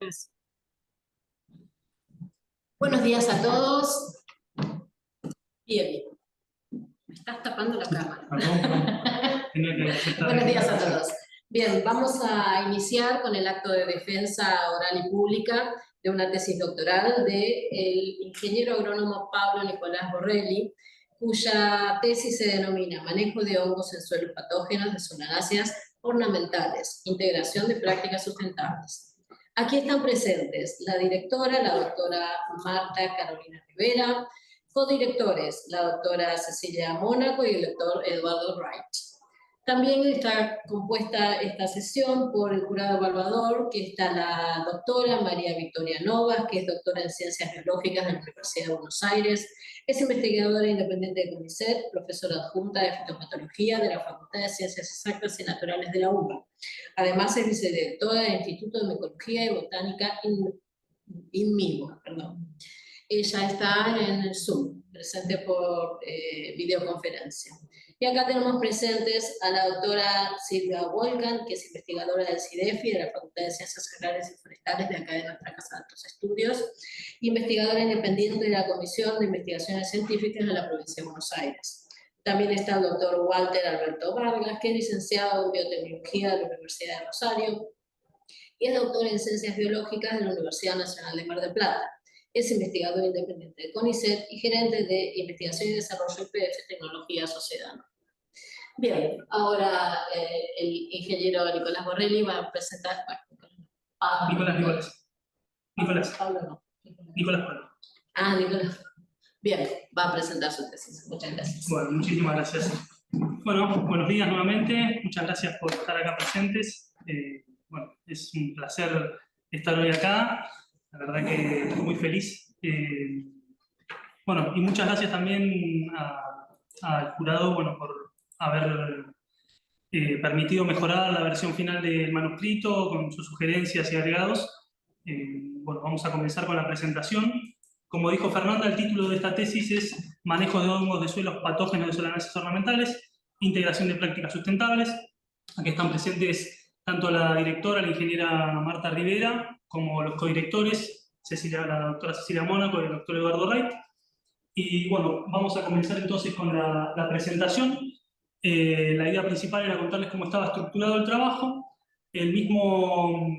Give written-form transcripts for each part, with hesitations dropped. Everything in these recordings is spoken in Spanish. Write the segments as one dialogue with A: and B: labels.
A: Gracias. Buenos días a todos. Bien. Me estás tapando la cámara. Buenos días a todos. Bien, vamos a iniciar con el acto de defensa oral y pública de una tesis doctoral del ingeniero agrónomo Pablo Nicolás Borrelli, cuya tesis se denomina Manejo de hongos en suelos patógenos de solanáceas ornamentales, integración de prácticas sustentables. Aquí están presentes la directora, la doctora Marta Carolina Rivera, codirectores, la doctora Cecilia Mónaco y el doctor Eduardo Wright. También está compuesta esta sesión por el jurado evaluador, que está la doctora María Victoria Novas, que es doctora en Ciencias Biológicas de la Universidad de Buenos Aires, es investigadora independiente de CONICET, profesora adjunta de Fitopatología de la Facultad de Ciencias Exactas y Naturales de la UBA. Además es vicedirectora del Instituto de Micología y Botánica INMIBO. Ella está en el Zoom, presente por videoconferencia. Y acá tenemos presentes a la doctora Silvia Volcan, que es investigadora del CIDEFI, de la Facultad de Ciencias Agrarias y Forestales de acá de nuestra Casa de Altos Estudios, investigadora independiente de la Comisión de Investigaciones Científicas de la Provincia de Buenos Aires. También está el doctor Walter Alberto Vargas, que es licenciado en Biotecnología de la Universidad de Rosario, y es doctor en Ciencias Biológicas de la Universidad Nacional de Mar del Plata. Es investigador independiente de CONICET y gerente de Investigación y Desarrollo IPF Tecnología Sociedad. Bien, ahora el ingeniero Nicolás Borrelli va a presentar... Nicolás Pablo. Nicolás. Bien, va a presentar su tesis. Muchas gracias.
B: Bueno, muchísimas gracias. Bueno, buenos días nuevamente. Muchas gracias por estar acá presentes. Bueno, es un placer estar hoy acá. La verdad que estoy muy feliz. Bueno, y muchas gracias también al jurado, bueno, por haber permitido mejorar la versión final del manuscrito con sus sugerencias y agregados. Bueno, vamos a comenzar con la presentación. Como dijo Fernanda, el título de esta tesis es Manejo de hongos de suelos patógenos de solanáceas ornamentales, integración de prácticas sustentables. Aquí están presentes tanto la directora, la ingeniera Marta Rivera, como los codirectores, la doctora Cecilia Mónaco y el doctor Eduardo Wright. Y bueno, vamos a comenzar entonces con la presentación. La idea principal era contarles cómo estaba estructurado el trabajo. El mismo,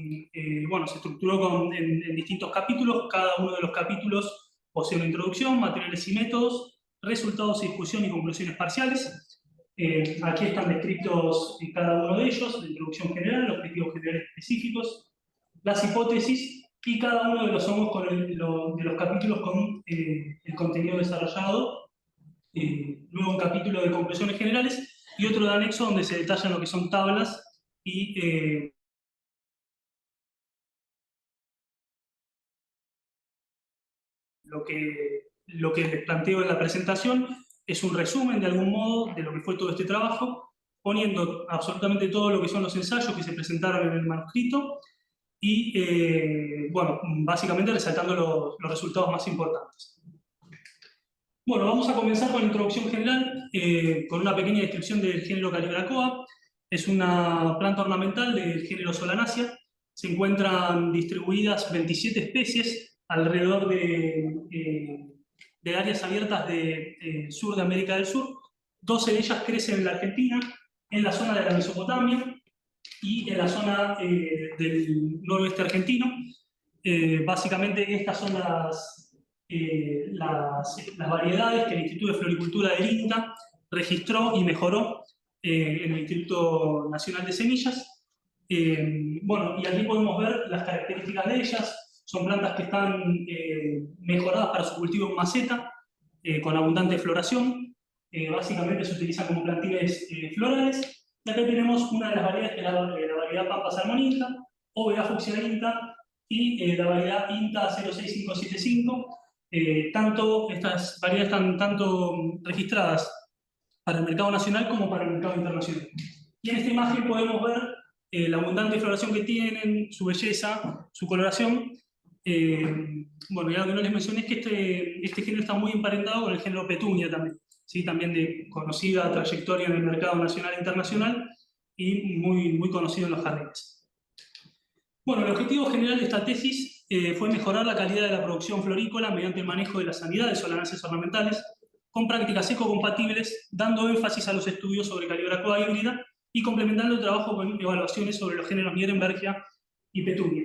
B: bueno, se estructuró en distintos capítulos. Cada uno de los capítulos posee una introducción, materiales y métodos, resultados y discusión y conclusiones parciales. Aquí están descritos cada uno de ellos, la introducción general, los objetivos generales específicos, las hipótesis y cada uno de los hongos de los capítulos con el contenido desarrollado. Luego un capítulo de conclusiones generales y otro de anexo donde se detallan lo que son tablas y lo que les planteo en la presentación es un resumen de algún modo de lo que fue todo este trabajo, poniendo absolutamente todo lo que son los ensayos que se presentaron en el manuscrito y, bueno, básicamente resaltando los resultados más importantes. Bueno, vamos a comenzar con la introducción general, con una pequeña descripción del género Calibrachoa. Es una planta ornamental del género Solanaceae. Se encuentran distribuidas 27 especies alrededor de áreas abiertas del sur de América del Sur. 12 de ellas crecen en la Argentina, en la zona de la Mesopotamia y en la zona del noroeste argentino. Básicamente estas son las variedades que el Instituto de Floricultura del INTA registró y mejoró en el Instituto Nacional de Semillas. Bueno, y aquí podemos ver las características de ellas. Son plantas que están mejoradas para su cultivo en maceta, con abundante floración. Básicamente se utilizan como plantiles florales. Y acá tenemos una de las variedades, que es la variedad Pampa salmoninta, Ovea fucsia-inta, y la variedad INTA 06575. Estas variedades están tanto registradas para el mercado nacional como para el mercado internacional. Y en esta imagen podemos ver la abundante floración que tienen, su belleza, su coloración. Bueno, y algo que no les mencioné es que este género está muy emparentado con el género Petunia también, ¿sí? También de conocida trayectoria en el mercado nacional e internacional y muy conocido en los jardines. Bueno, el objetivo general de esta tesis fue mejorar la calidad de la producción florícola mediante el manejo de la sanidad de solanaceas ornamentales con prácticas ecocompatibles, dando énfasis a los estudios sobre Calibrachoa híbrida y complementando el trabajo con evaluaciones sobre los géneros Nierenbergia y Petunia.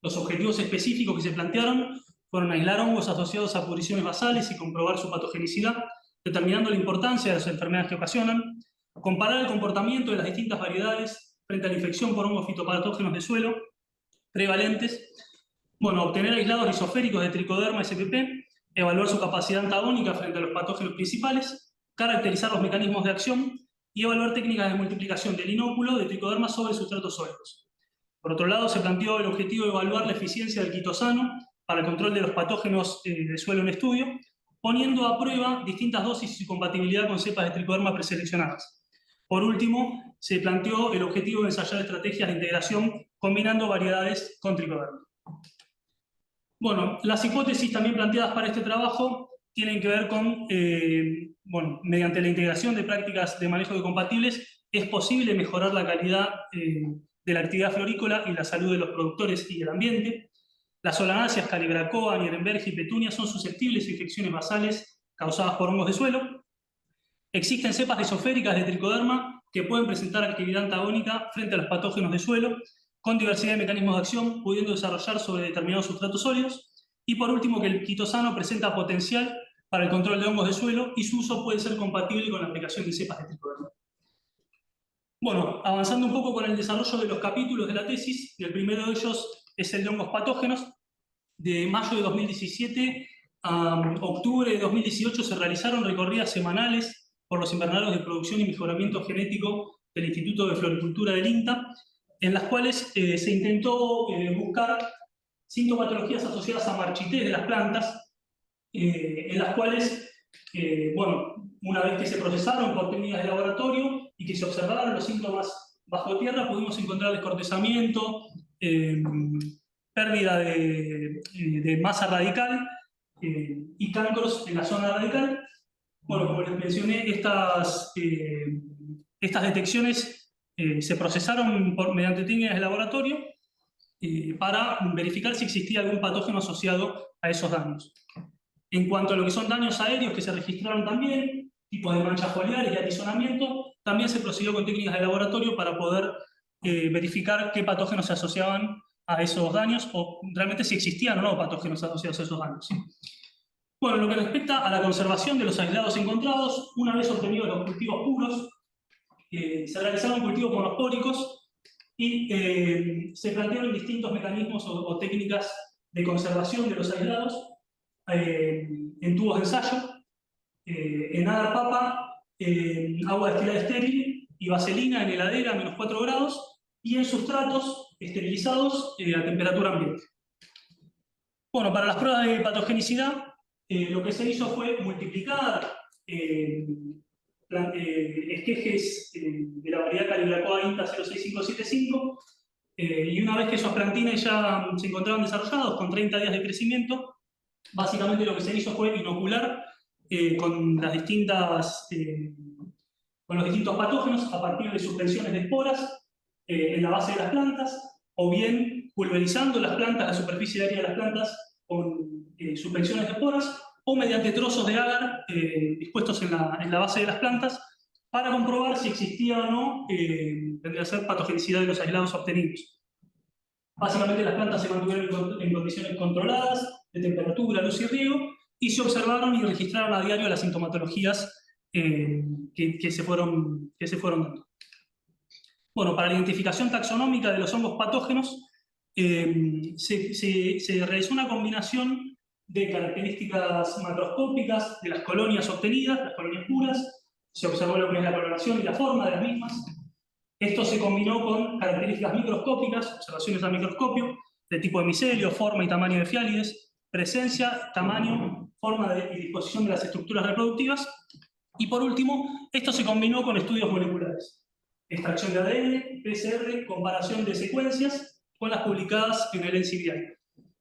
B: Los objetivos específicos que se plantearon fueron aislar hongos asociados a pudriciones basales y comprobar su patogenicidad, determinando la importancia de las enfermedades que ocasionan, comparar el comportamiento de las distintas variedades frente a la infección por hongos fitopatógenos de suelo prevalentes, bueno, obtener aislados rizoféricos de Trichoderma spp, evaluar su capacidad antagónica frente a los patógenos principales, caracterizar los mecanismos de acción y evaluar técnicas de multiplicación del inóculo de Trichoderma sobre sustratos sólidos. Por otro lado, se planteó el objetivo de evaluar la eficiencia del quitosano para el control de los patógenos de suelo en estudio, poniendo a prueba distintas dosis y su compatibilidad con cepas de Trichoderma preseleccionadas. Por último, se planteó el objetivo de ensayar estrategias de integración combinando variedades con Trichoderma. Bueno, las hipótesis también planteadas para este trabajo tienen que ver con, bueno, mediante la integración de prácticas de manejo de compatibles, es posible mejorar la calidad de la actividad florícola y la salud de los productores y el ambiente. Las solanáceas Calibrachoa, Nierenbergia y Petunia son susceptibles a infecciones basales causadas por hongos de suelo. Existen cepas rizoféricas de Trichoderma que pueden presentar actividad antagónica frente a los patógenos de suelo, con diversidad de mecanismos de acción, pudiendo desarrollar sobre determinados sustratos sólidos. Y por último, que el quitosano presenta potencial para el control de hongos de suelo y su uso puede ser compatible con la aplicación de cepas de Trichoderma. Bueno, avanzando un poco con el desarrollo de los capítulos de la tesis, el primero de ellos es el de hongos patógenos. De mayo de 2017 a octubre de 2018 se realizaron recorridas semanales por los invernaderos de producción y mejoramiento genético del Instituto de Floricultura del INTA, en las cuales se intentó buscar sintomatologías asociadas a marchitez de las plantas, en las cuales, bueno, una vez que se procesaron por técnicas de laboratorio y que se observaron los síntomas bajo tierra, pudimos encontrar descortezamiento, pérdida de masa radical y cancros en la zona radical. Bueno, como les mencioné, estas detecciones se procesaron mediante técnicas de laboratorio para verificar si existía algún patógeno asociado a esos daños. En cuanto a lo que son daños aéreos que se registraron también, tipos de manchas foliares y atizonamiento, también se procedió con técnicas de laboratorio para poder verificar qué patógenos se asociaban a esos daños o realmente si existían o no patógenos asociados a esos daños. ¿Sí? Bueno, en lo que respecta a la conservación de los aislados encontrados, una vez obtenidos los cultivos puros, se realizaron cultivos monospóricos y se plantearon distintos mecanismos o técnicas de conservación de los aislados en tubos de ensayo, en agar papa, agua destilada estéril y vaselina en heladera a -4 grados y en sustratos esterilizados a temperatura ambiente. Bueno, para las pruebas de patogenicidad, lo que se hizo fue multiplicar esquejes de la variedad Calibrachoa INTA 06575 y una vez que esos plantines ya se encontraban desarrollados con 30 días de crecimiento, básicamente lo que se hizo fue inocular con los distintos patógenos a partir de suspensiones de esporas en la base de las plantas, o bien pulverizando las plantas, la superficie de área de las plantas con suspensiones de esporas, o mediante trozos de agar dispuestos en la base de las plantas para comprobar si existía o no, tendría que ser patogenicidad de los aislados obtenidos. Básicamente las plantas se mantuvieron en condiciones controladas de temperatura, luz y riego, y se observaron y registraron a diario las sintomatologías que se fueron dando. Bueno, para la identificación taxonómica de los hongos patógenos, se realizó una combinación de características macroscópicas de las colonias obtenidas, las colonias puras, se observó lo que es la coloración y la forma de las mismas. Esto se combinó con características microscópicas, observaciones al microscopio, de tipo de micelio, forma y tamaño de fiálides, presencia, tamaño, forma y disposición de las estructuras reproductivas. Y por último, esto se combinó con estudios moleculares. Extracción de ADN, PCR, comparación de secuencias con las publicadas en el NCBI.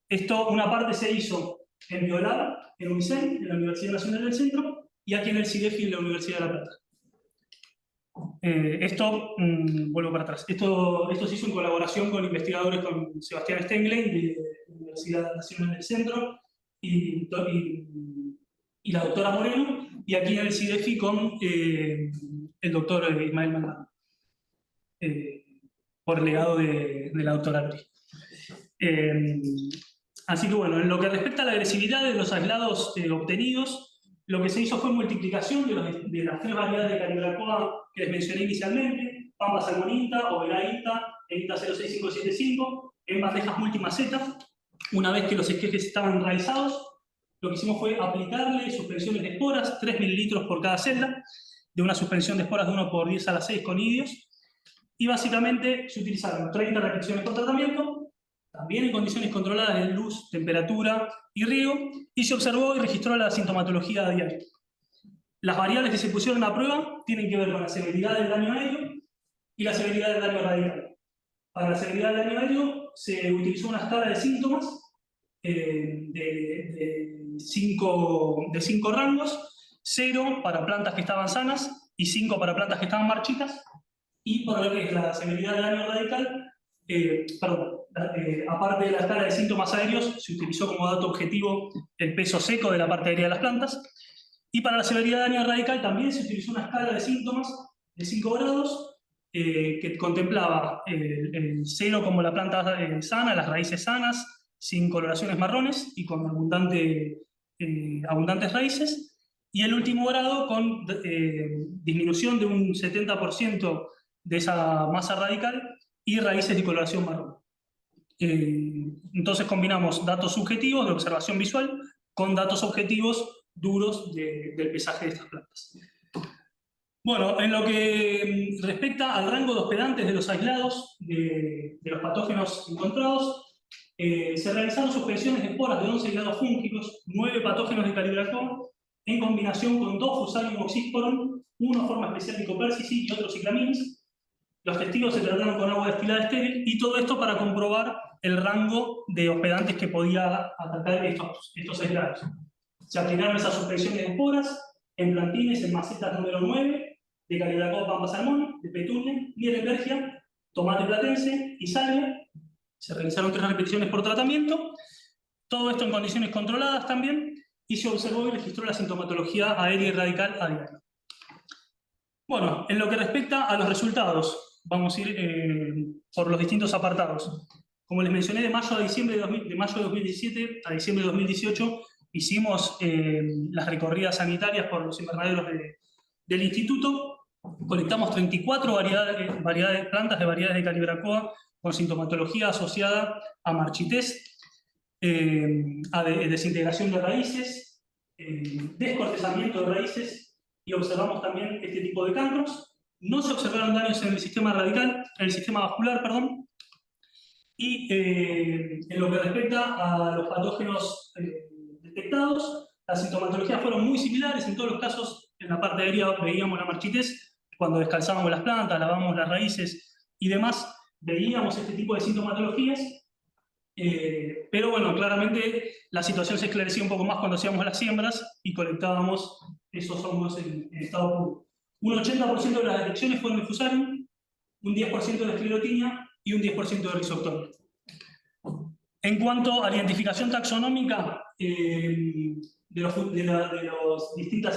B: Esto, una parte se hizo en Biolab, en UNICEN, en la Universidad Nacional del Centro, y aquí en el CIDEFI, en la Universidad de La Plata. Vuelvo para atrás, esto se hizo en colaboración con investigadores, con Sebastián Stenglein de la Universidad Nacional del Centro y la doctora Moreno, y aquí en el CIDEFI con el doctor Ismael Maldonado, por legado de la doctora Ari. Así que bueno, en lo que respecta a la agresividad de los aislados obtenidos, lo que se hizo fue multiplicación de las tres variedades de Calibrachoa que les mencioné inicialmente: Pampa salmonita, Overaíta e ITA 06575, en bandejas multimaceta. Una vez que los esquejes estaban enraizados, lo que hicimos fue aplicarle suspensiones de esporas, 3 mililitros por cada celda, de una suspensión de esporas de 1/10⁶ con idios, y básicamente se utilizaron 30 repeticiones por tratamiento, también en condiciones controladas de luz, temperatura y riego, y se observó y registró la sintomatología a diario. Las variables que se pusieron a prueba tienen que ver con la severidad del daño aéreo y la severidad del daño radical. Para la severidad del daño aéreo se utilizó una escala de síntomas de 5 rangos: 0 para plantas que estaban sanas y 5 para plantas que estaban marchitas. Y para lo que es la severidad del daño radical, aparte de la escala de síntomas aéreos, se utilizó como dato objetivo el peso seco de la parte aérea de las plantas. Y para la severidad de daño radical también se utilizó una escala de síntomas de 5 grados, que contemplaba el 0 como la planta sana, las raíces sanas, sin coloraciones marrones y con abundantes raíces, y el último grado con disminución de un 70% de esa masa radical y raíces de coloración marrón. Entonces combinamos datos subjetivos de observación visual con datos objetivos duros del pesaje de estas plantas. Bueno, en lo que respecta al rango de hospedantes de los aislados de los patógenos encontrados, se realizaron suspensiones de esporas de 11 aislados fúngicos, 9 patógenos de Calibrachoa, en combinación con 2 Fusarium oxysporum, uno forma especial de Copercici y otro Cyclamines. Los testigos se trataron con agua destilada estéril, y todo esto para comprobar el rango de hospedantes que podía atacar estos aislados. Se aplicaron esas suspensiones de esporas en plantines en macetas número 9 de Calibrachoa Pampa Salmón, de Petunia, miel de Pergia, tomate platense y salvia. Se realizaron 3 repeticiones por tratamiento, todo esto en condiciones controladas también, y se observó y registró la sintomatología aérea y radical a diario. Bueno, en lo que respecta a los resultados, vamos a ir por los distintos apartados. Como les mencioné, de mayo de 2017 a diciembre de 2018 hicimos las recorridas sanitarias por los invernaderos del instituto. Colectamos 34 plantas de variedades de Calibrachoa con sintomatología asociada a marchitez, a desintegración de raíces, descortezamiento de raíces, y observamos también este tipo de cancros. No se observaron daños en el sistema vascular, perdón. Y en lo que respecta a los patógenos detectados, las sintomatologías fueron muy similares en todos los casos. En la parte aérea veíamos la marchitez, cuando descalzábamos las plantas, lavábamos las raíces y demás, veíamos este tipo de sintomatologías. Pero bueno, claramente la situación se esclarecía un poco más cuando hacíamos las siembras y colectábamos esos hongos en estado puro. Un 80% de las detecciones fueron de Fusarium, un 10% de esclerotinia y un 10% de Rhizoctonia. En cuanto a la identificación taxonómica de los distintos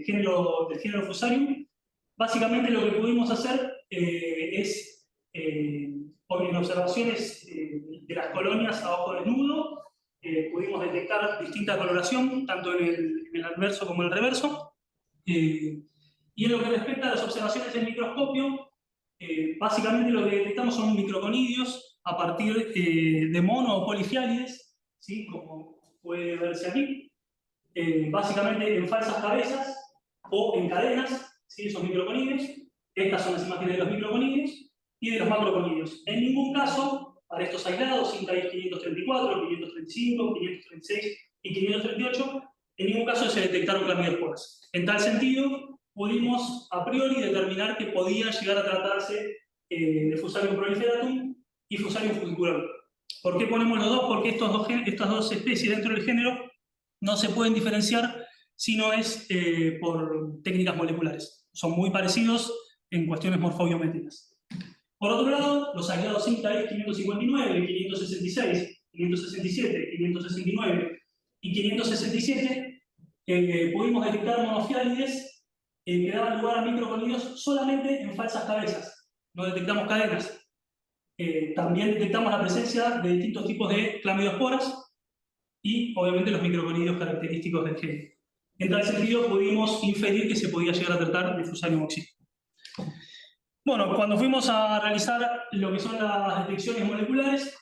B: géneros del género Fusarium, básicamente lo que pudimos hacer es, en observaciones de las colonias a ojo desnudo, pudimos detectar distinta coloración, tanto en el anverso como en el reverso. Y en lo que respecta a las observaciones del microscopio, básicamente lo que detectamos son microconidios a partir de mono o polifiálides, ¿sí? Como puede verse aquí, básicamente en falsas cabezas o en cadenas, ¿sí? Esos microconidios. Estas son las imágenes de los microconidios y de los macroconidios. En ningún caso, para estos aislados, INTA 534, 535, 536 y 538, en ningún caso se detectaron clamidiosporas. En tal sentido, pudimos a priori determinar que podía llegar a tratarse de Fusarium proliferatum y Fusarium fusiculum. ¿Por qué ponemos los dos? Porque estas dos especies dentro del género no se pueden diferenciar si no es por técnicas moleculares. Son muy parecidos en cuestiones morfobiométricas. Por otro lado, los aislados INTA-ES 559, 566, 567, 569 y 567 pudimos detectar monofiálides que daban lugar a microconidos solamente en falsas cabezas. No detectamos cadenas. También detectamos la presencia de distintos tipos de clamidiosporas y, obviamente, los microconidios característicos del gen. En tal sentido, pudimos inferir que se podía llegar a tratar de Fusarium oxysperum. Bueno, cuando fuimos a realizar lo que son las detecciones moleculares,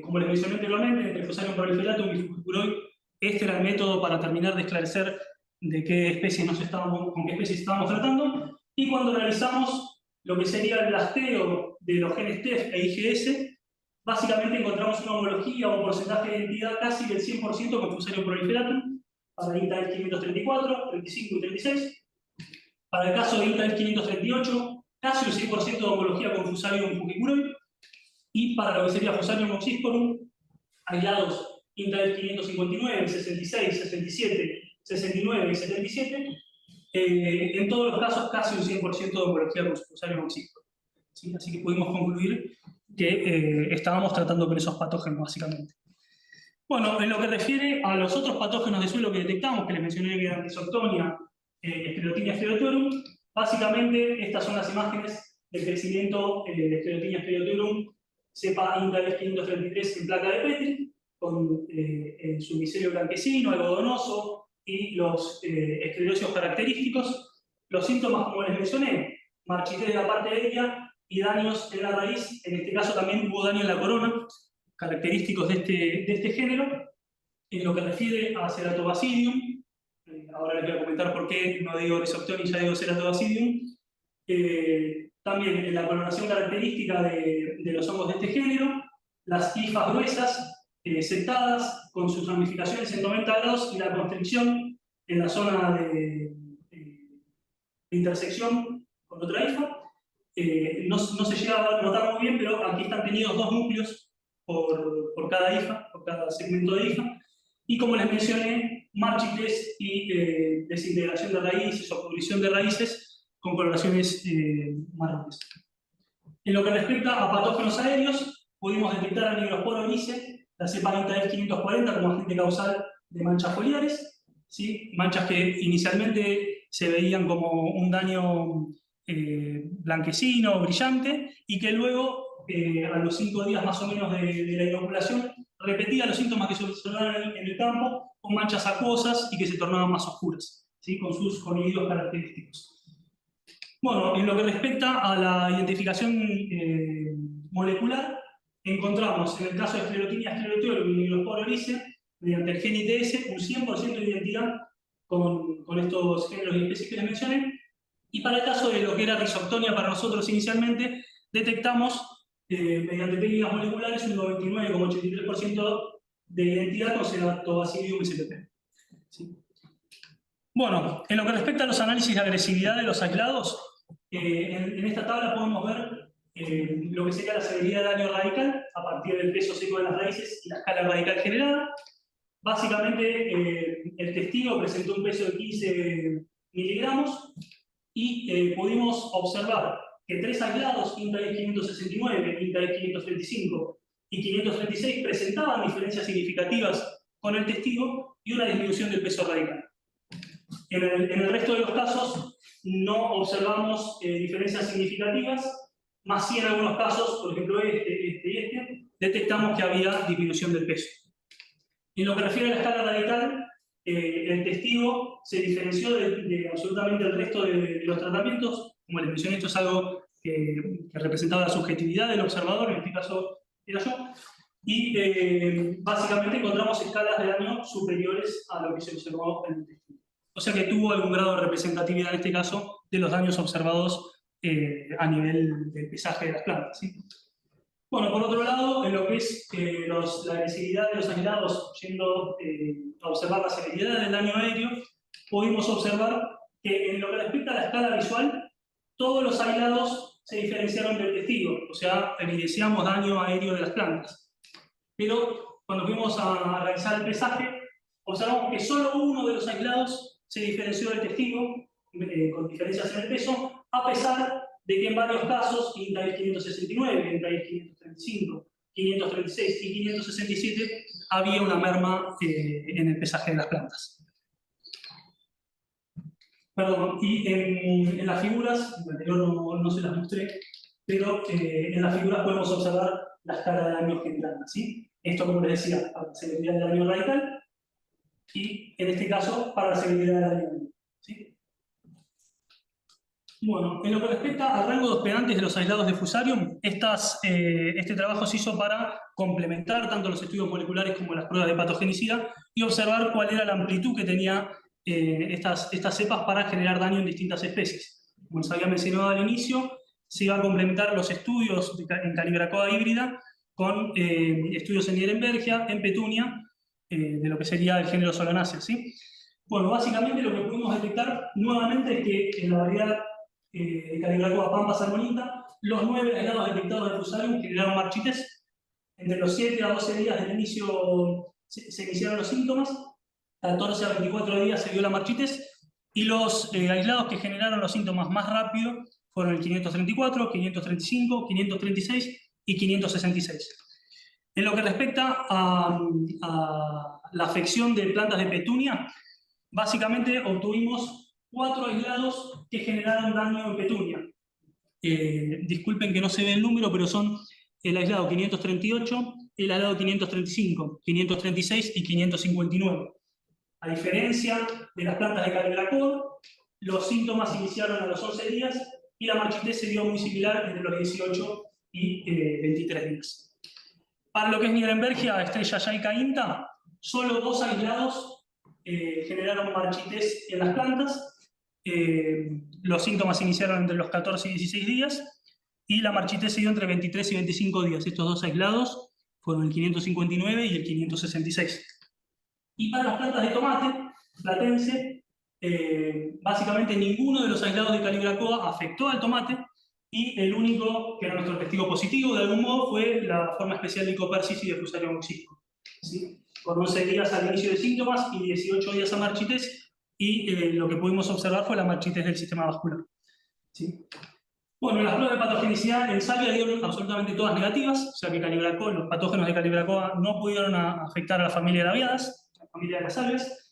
B: como les mencioné anteriormente, entre Fusarium proliferatum y Fujikuroi, este era el método para terminar de esclarecer de qué especies con qué especies estábamos tratando. Y cuando realizamos lo que sería el blasteo de los genes TEF e IGS, básicamente encontramos una homología o un porcentaje de identidad casi del 100% con Fusarium proliferatum, para INTA-ES 534, 35 y 36. Para el caso de INTA-ES 538, casi un 100% de homología con Fusarium Fujikuroi. Y para lo que sería Fusarium oxysperum, aislados INTA-ES 559, 66, 67, 69 y 77, en todos los casos casi un 100% de homología con Fusarium oxysperum. ¿Sí? Así que pudimos concluir que estábamos tratando con esos patógenos, básicamente. Bueno, en lo que refiere a los otros patógenos de suelo que detectamos, que les mencioné que eran Rhizoctonia, Sclerotinia sclerotorum, básicamente estas son las imágenes del crecimiento de Sclerotinia sclerotorum cepa INTA-ES 533 en placa de Petri, con su micelio blanquecino, algodonoso y los esclerosios característicos. Los síntomas, como les mencioné, marchitez de la parte aérea y daños en la raíz. En este caso también hubo daño en la corona, característicos de este género. En lo que refiere a Ceratobacillium, ahora les voy a comentar por qué no digo Rhizoctonia y ya digo Ceratobacillium. También en la coloración característica de los hongos de este género, las hifas gruesas, sentadas, con sus ramificaciones en 90 grados y la constricción en la zona de intersección con otra hifa. No se llega a notar muy bien, pero aquí están tenidos dos núcleos por cada hifa, por cada segmento de hifa. Y como les mencioné, marchites y desintegración de raíces o pudrición de raíces con coloraciones marrones. En lo que respecta a patógenos aéreos, pudimos detectar a Nigrospora unice, la cepa INTA-ES 540 como agente causal de manchas foliares, ¿sí? Manchas que inicialmente se veían como un daño blanquecino, brillante, y que luego, a los 5 días más o menos de la inoculación, repetía los síntomas que se observaban en el campo, con manchas acuosas y que se tornaban más oscuras, ¿sí? Con sus conidios característicos. Bueno, en lo que respecta a la identificación molecular, encontramos en el caso de Sclerotinia sclerotorum y Nigrospora unice, mediante el gen ITS, un 100% de identidad con estos géneros y especies que les mencioné. Y para el caso de lo que era Rhizoctonia para nosotros inicialmente, detectamos mediante técnicas moleculares un 99,83% de identidad con Ceratobacillium spp. ¿Sí? Bueno, en lo que respecta a los análisis de agresividad de los aislados, en esta tabla podemos ver lo que sería la severidad de daño radical a partir del peso seco de las raíces y la escala radical generada. Básicamente, el testigo presentó un peso de 15 miligramos y pudimos observar que 3 aislados, INTA-ES 569, INTA-ES 535 y 536, presentaban diferencias significativas con el testigo y una disminución del peso radical. En el resto de los casos no observamos diferencias significativas, más sí en algunos casos, por ejemplo este, detectamos que había disminución del peso. En lo que refiere a la escala radical, el testigo se diferenció de absolutamente el resto de los tratamientos. Como les mencioné, esto es algo que representaba la subjetividad del observador, en este caso era yo, y básicamente encontramos escalas de daño superiores a lo que se observó en el testigo. O sea que tuvo algún grado de representatividad en este caso de los daños observados a nivel del pesaje de las plantas, ¿sí? Bueno, por otro lado, en lo que es la agresividad de los aislados, yendo a observar la severidad del daño aéreo, pudimos observar que en lo que respecta a la escala visual, todos los aislados se diferenciaron del testigo, o sea, evidenciamos daño aéreo de las plantas. Pero cuando fuimos a realizar el pesaje, observamos que solo uno de los aislados se diferenció del testigo, con diferencias en el peso, a pesar de que en varios casos, INTA-IF 569, INTA-IF 535, 536 y 567, había una merma en el pesaje de las plantas. Perdón, y en las figuras, en el anterior no se las mostré, pero en las figuras podemos observar las caras de daños que entran, ¿sí? Esto, como les decía, para la severidad del daño radical, y en este caso, para la severidad del daño menor, ¿sí? Bueno, en lo que respecta al rango de hospedantes de los aislados de Fusarium, este trabajo se hizo para complementar tanto los estudios moleculares como las pruebas de patogenicidad y observar cuál era la amplitud que tenía estas cepas para generar daño en distintas especies. Como les había mencionado al inicio, se iba a complementar los estudios en Calibrachoa híbrida con estudios en Nierenbergia, en Petunia, de lo que sería el género Solanaceae, ¿sí? Bueno, básicamente lo que pudimos detectar nuevamente es que en la variedad Calibrachoa pampa salmonita, los 9 aislados detectados de Fusarium generaron marchites. Entre los 7 a 12 días del inicio se iniciaron los síntomas, 14 a 24 días se dio la marchites, y los aislados que generaron los síntomas más rápido fueron el 534, 535, 536 y 566. En lo que respecta a la afección de plantas de Petunia, básicamente obtuvimos 4 aislados que generaron daño en Petunia. Disculpen que no se ve el número, pero son el aislado 538, el aislado 535, 536 y 559. A diferencia de las plantas de Calibrachoa, los síntomas iniciaron a los 11 días y la marchitez se dio muy similar entre los 18 y 23 días. Para lo que es Nierenbergia, Estrella Jaica INTA, solo 2 aislados generaron marchitez en las plantas. Los síntomas iniciaron entre los 14 y 16 días y la marchitez se dio entre 23 y 25 días. Estos 2 aislados fueron el 559 y el 566. Y para las plantas de tomate platense, básicamente ninguno de los aislados de Calibrachoa afectó al tomate, y el único que era nuestro testigo positivo de algún modo fue la forma especial de Lycopersis y de Fusarium oxístico, ¿sí? Con 11 días al inicio de síntomas y 18 días a marchites, y lo que pudimos observar fue la marchites del sistema vascular, ¿sí? Bueno, en las pruebas de patogenicidad en savia dieron absolutamente todas negativas, o sea que los patógenos de Calibrachoa no pudieron afectar a la familia de Aviadas, la familia de las aves,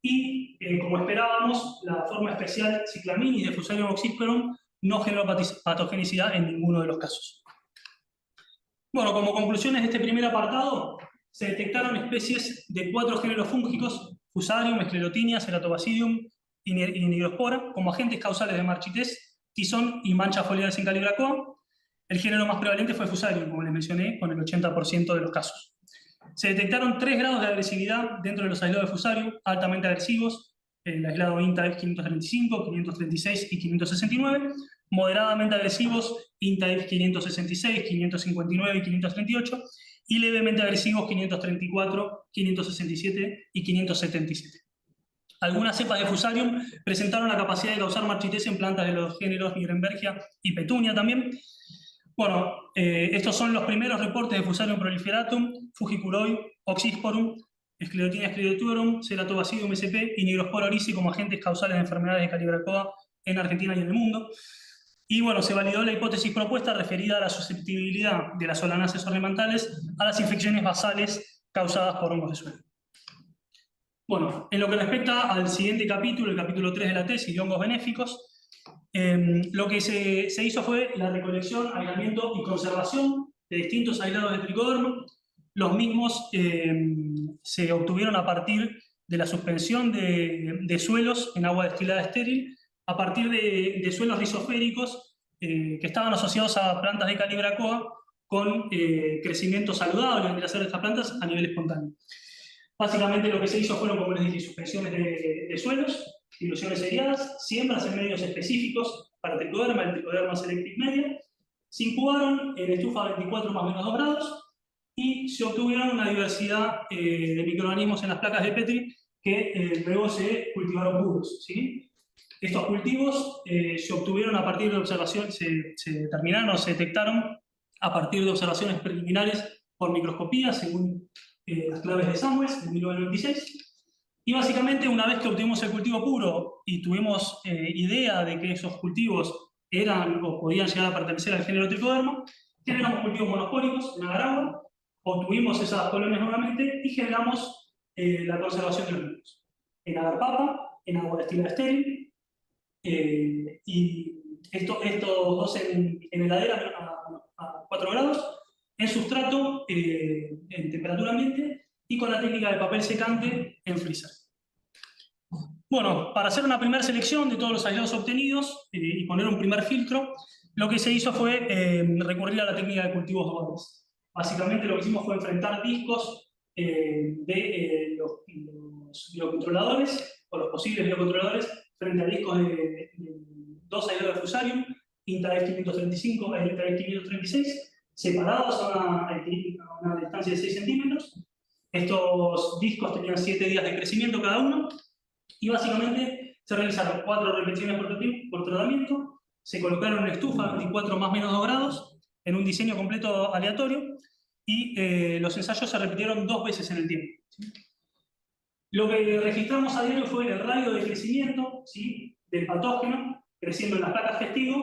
B: y como esperábamos, la forma especial Cyclaminis de Fusarium oxysporum no generó patogenicidad en ninguno de los casos. Bueno, como conclusiones de este primer apartado, se detectaron especies de 4 géneros fúngicos, Fusarium, Sclerotinia, Ceratobacillium y Nigrospora, como agentes causales de marchités, tizón y manchas foliares en Calibrachoa. El género más prevalente fue Fusarium, como les mencioné, con el 80% de los casos. Se detectaron 3 grados de agresividad dentro de los aislados de Fusarium, altamente agresivos, el aislado INTA-IF 535, 536 y 569, moderadamente agresivos, INTA-IF 566, 559 y 538, y levemente agresivos 534, 567 y 577. Algunas cepas de Fusarium presentaron la capacidad de causar marchités en plantas de los géneros Nierenbergia y Petunia también. Bueno, estos son los primeros reportes de Fusarium proliferatum, Fugicuroi, Oxysporum, Sclerotinia scleroturum, Ceratobacillium sp y Nigrospora oryzae como agentes causales de enfermedades de Calibrachoa en Argentina y en el mundo. Y bueno, se validó la hipótesis propuesta referida a la susceptibilidad de las Solanaceae ornamentales a las infecciones basales causadas por hongos de suelo. Bueno, en lo que respecta al siguiente capítulo, el capítulo 3 de la tesis de hongos benéficos, lo que se hizo fue la recolección, aislamiento y conservación de distintos aislados de tricoderma. Los mismos se obtuvieron a partir de la suspensión de suelos en agua destilada estéril, a partir de suelos rizoféricos que estaban asociados a plantas de Calibrachoa con crecimiento saludable de las estas plantas a nivel espontáneo. Básicamente lo que se hizo fueron, como les dije, suspensiones de suelos, diluciones seriadas, siembras en medios específicos para tricoderma, el Trichoderma selective media, se incubaron en estufa 24 más o menos 2 grados, y se obtuvieron una diversidad de microorganismos en las placas de Petri que luego se cultivaron puros, ¿sí? Estos cultivos se obtuvieron a partir de observaciones, se determinaron o se detectaron a partir de observaciones preliminares por microscopía, según las claves de Samuels, de 1996. Y básicamente, una vez que obtuvimos el cultivo puro y tuvimos idea de que esos cultivos eran o podían llegar a pertenecer al género Tricoderma, generamos cultivos monopólicos en agar-agua, obtuvimos esas colonias nuevamente y generamos la conservación de los mismos. En agar-papa, en agua destilada estéril, y estos dos en heladera a 4 grados, en sustrato, en temperatura ambiente, y con la técnica de papel secante en freezer. Bueno, para hacer una primera selección de todos los aislados obtenidos y poner un primer filtro, lo que se hizo fue recurrir a la técnica de cultivos duales. Básicamente lo que hicimos fue enfrentar discos de los biocontroladores, o los posibles biocontroladores, frente a discos de dos aislados de Fusarium, Intadex 535 e Intadex 536, separados a una distancia de 6 centímetros. Estos discos tenían 7 días de crecimiento cada uno, y básicamente se realizaron 4 repeticiones por tratamiento, se colocaron en estufa a 24 más o menos 2 grados, en un diseño completo aleatorio, y los ensayos se repitieron 2 veces en el tiempo. ¿Sí? Lo que registramos a diario fue el radio de crecimiento, ¿sí?, del patógeno, creciendo en las placas testigo.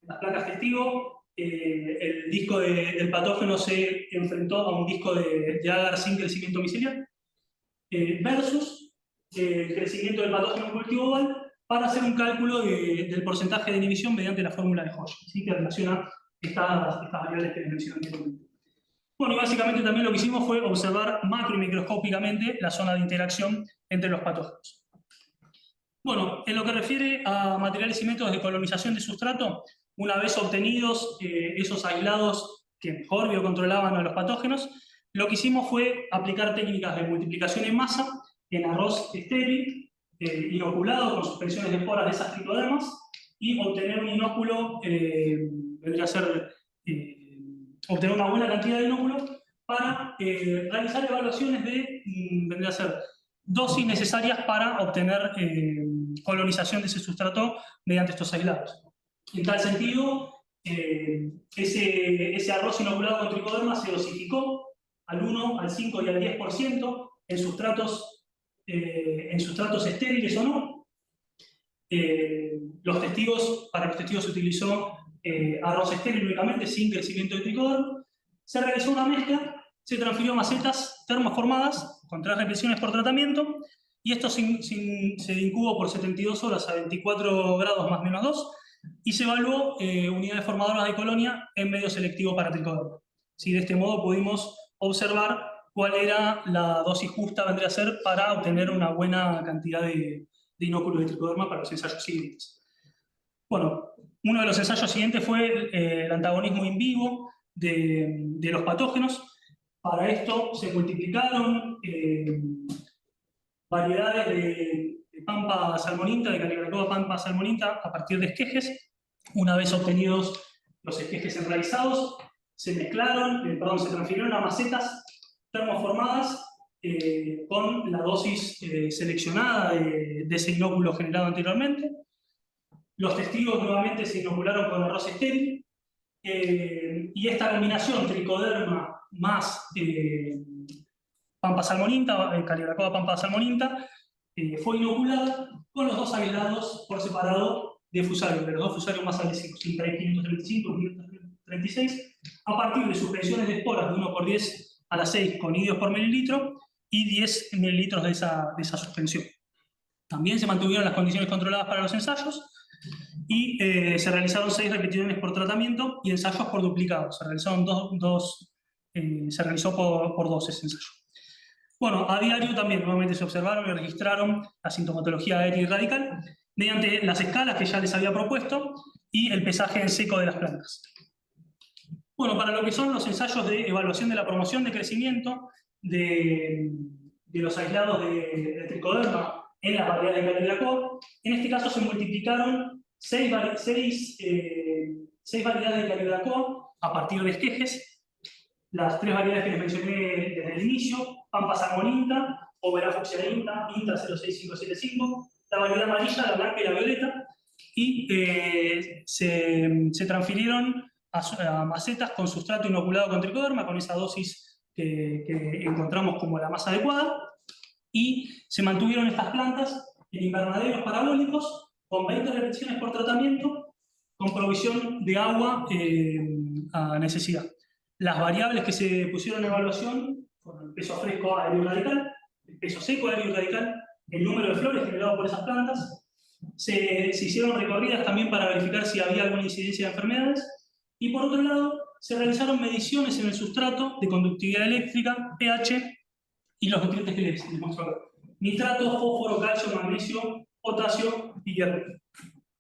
B: En las placas testigo, el disco del patógeno se enfrentó a un disco de agar sin crecimiento micelial, versus el crecimiento del patógeno en cultivo oval, para hacer un cálculo del porcentaje de inhibición mediante la fórmula de Hodge, ¿sí?, que relaciona estas variables que les mencioné anteriormente. Bueno, y básicamente también lo que hicimos fue observar macro y microscópicamente la zona de interacción entre los patógenos. Bueno, en lo que refiere a materiales y métodos de colonización de sustrato, una vez obtenidos esos aislados que mejor biocontrolaban a los patógenos, lo que hicimos fue aplicar técnicas de multiplicación en masa en arroz estéril, inoculado con suspensiones de esporas de esas tricodermas, y obtener un inóculo, vendría a ser obtener una buena cantidad de inóculo para realizar evaluaciones de, vendría a ser, dosis necesarias para obtener colonización de ese sustrato mediante estos aislados. En tal sentido, ese arroz inoculado con tricoderma se dosificó al 1, al 5 y al 10% en sustratos estériles o no. Para los testigos se utilizó arroz estéril únicamente, sin crecimiento de tricoderma. Se realizó una mezcla, se transfirió a macetas termoformadas con 3 repeticiones por tratamiento, y esto se incubó por 72 horas a 24 grados más menos 2, y se evaluó unidades formadoras de colonia en medio selectivo para tricoderma. ¿Sí? De este modo pudimos observar cuál era la dosis justa, vendría a ser, para obtener una buena cantidad de inóculos de tricoderma para los ensayos siguientes. Bueno, uno de los ensayos siguientes fue el antagonismo in vivo de los patógenos. Para esto se multiplicaron variedades de Pampa salmoninta, de Calibrachoa Pampa salmoninta, a partir de esquejes. Una vez obtenidos los esquejes enraizados, se transfirieron a macetas termoformadas con la dosis seleccionada de ese inóculo generado anteriormente. Los testigos nuevamente se inocularon con arroz estéril, y esta combinación tricoderma más Pampa salmoninta, Calibrachoa Pampa salmoninta, fue inoculada con los 2 aislados por separado de Fusarium, de los 2 Fusarium más agresivos, Intadex 535 y 536, a partir de suspensiones de esporas de 1/10⁶ con idios por mililitro y 10 mililitros de esa suspensión. También se mantuvieron las condiciones controladas para los ensayos, y se realizaron 6 repeticiones por tratamiento y ensayos por duplicado. Se realizaron se realizó por 2 ese ensayo. Bueno, a diario también nuevamente se observaron y registraron la sintomatología aérea y radical mediante las escalas que ya les había propuesto y el pesaje en seco de las plantas. Bueno, para lo que son los ensayos de evaluación de la promoción de crecimiento de los aislados de tricoderma en las variedades de Calibrachoa, en este caso se multiplicaron 6 variedades de Calibrachoa a partir de esquejes. Las 3 variedades que les mencioné desde el inicio: Pampa salmoninta, Overa fucsianinta, Inta 06575, la variedad amarilla, la blanca y la violeta, y se transfirieron a macetas con sustrato inoculado con tricoderma, con esa dosis que encontramos como la más adecuada, y se mantuvieron estas plantas en invernaderos parabólicos con 20 repeticiones por tratamiento, con provisión de agua a necesidad. Las variables que se pusieron en evaluación fueron el peso fresco aéreo radical, el peso seco aéreo radical, el número de flores generado por esas plantas. Se hicieron recorridas también para verificar si había alguna incidencia de enfermedades. Y por otro lado, se realizaron mediciones en el sustrato de conductividad eléctrica, pH y los nutrientes que les muestro acá. Nitrato, fósforo, calcio, magnesio, potasio y hierro.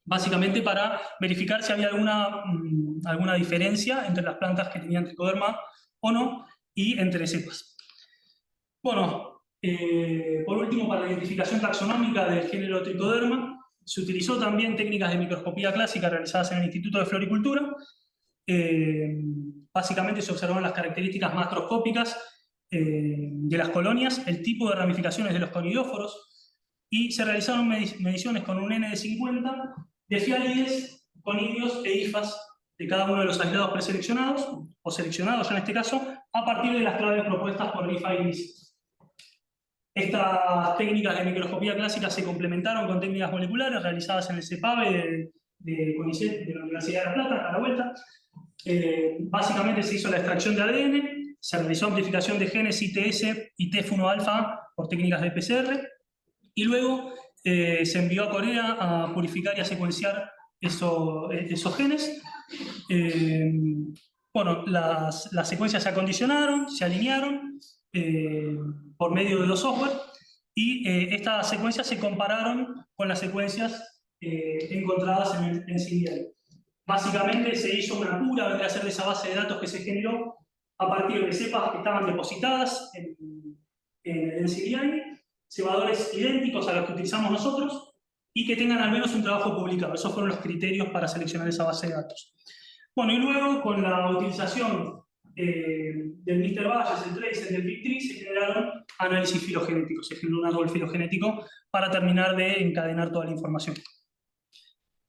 B: Básicamente para verificar si había alguna diferencia entre las plantas que tenían tricoderma o no y entre cepas. Bueno, por último, para la identificación taxonómica del género tricoderma, se utilizó también técnicas de microscopía clásica realizadas en el Instituto de Floricultura. Básicamente se observaron las características macroscópicas de las colonias, el tipo de ramificaciones de los conidóforos, y se realizaron mediciones con un N de 50 de fialides, conidios e hifas de cada uno de los aislados preseleccionados, o seleccionados ya en este caso, a partir de las claves propuestas por IFA y NIS. Estas técnicas de microscopía clásica se complementaron con técnicas moleculares realizadas en el CEPAVE de CONICET de la Universidad de La Plata, a la vuelta. Básicamente se hizo la extracción de ADN, se realizó amplificación de genes ITS y TF1-alfa por técnicas de PCR, y luego se envió a Corea a purificar y a secuenciar esos genes. Bueno, las secuencias se acondicionaron, se alinearon por medio de los software, y estas secuencias se compararon con las secuencias encontradas en CDI. Básicamente se hizo una cura, vendría a ser de esa base de datos que se generó a partir de cepas que estaban depositadas en CDI, cebadores idénticos a los que utilizamos nosotros y que tengan al menos un trabajo publicado. Esos fueron los criterios para seleccionar esa base de datos. Bueno, y luego con la utilización del Mr. Bayes, el Tracer y el Big3 se generaron análisis filogenéticos, se generó un árbol filogenético para terminar de encadenar toda la información.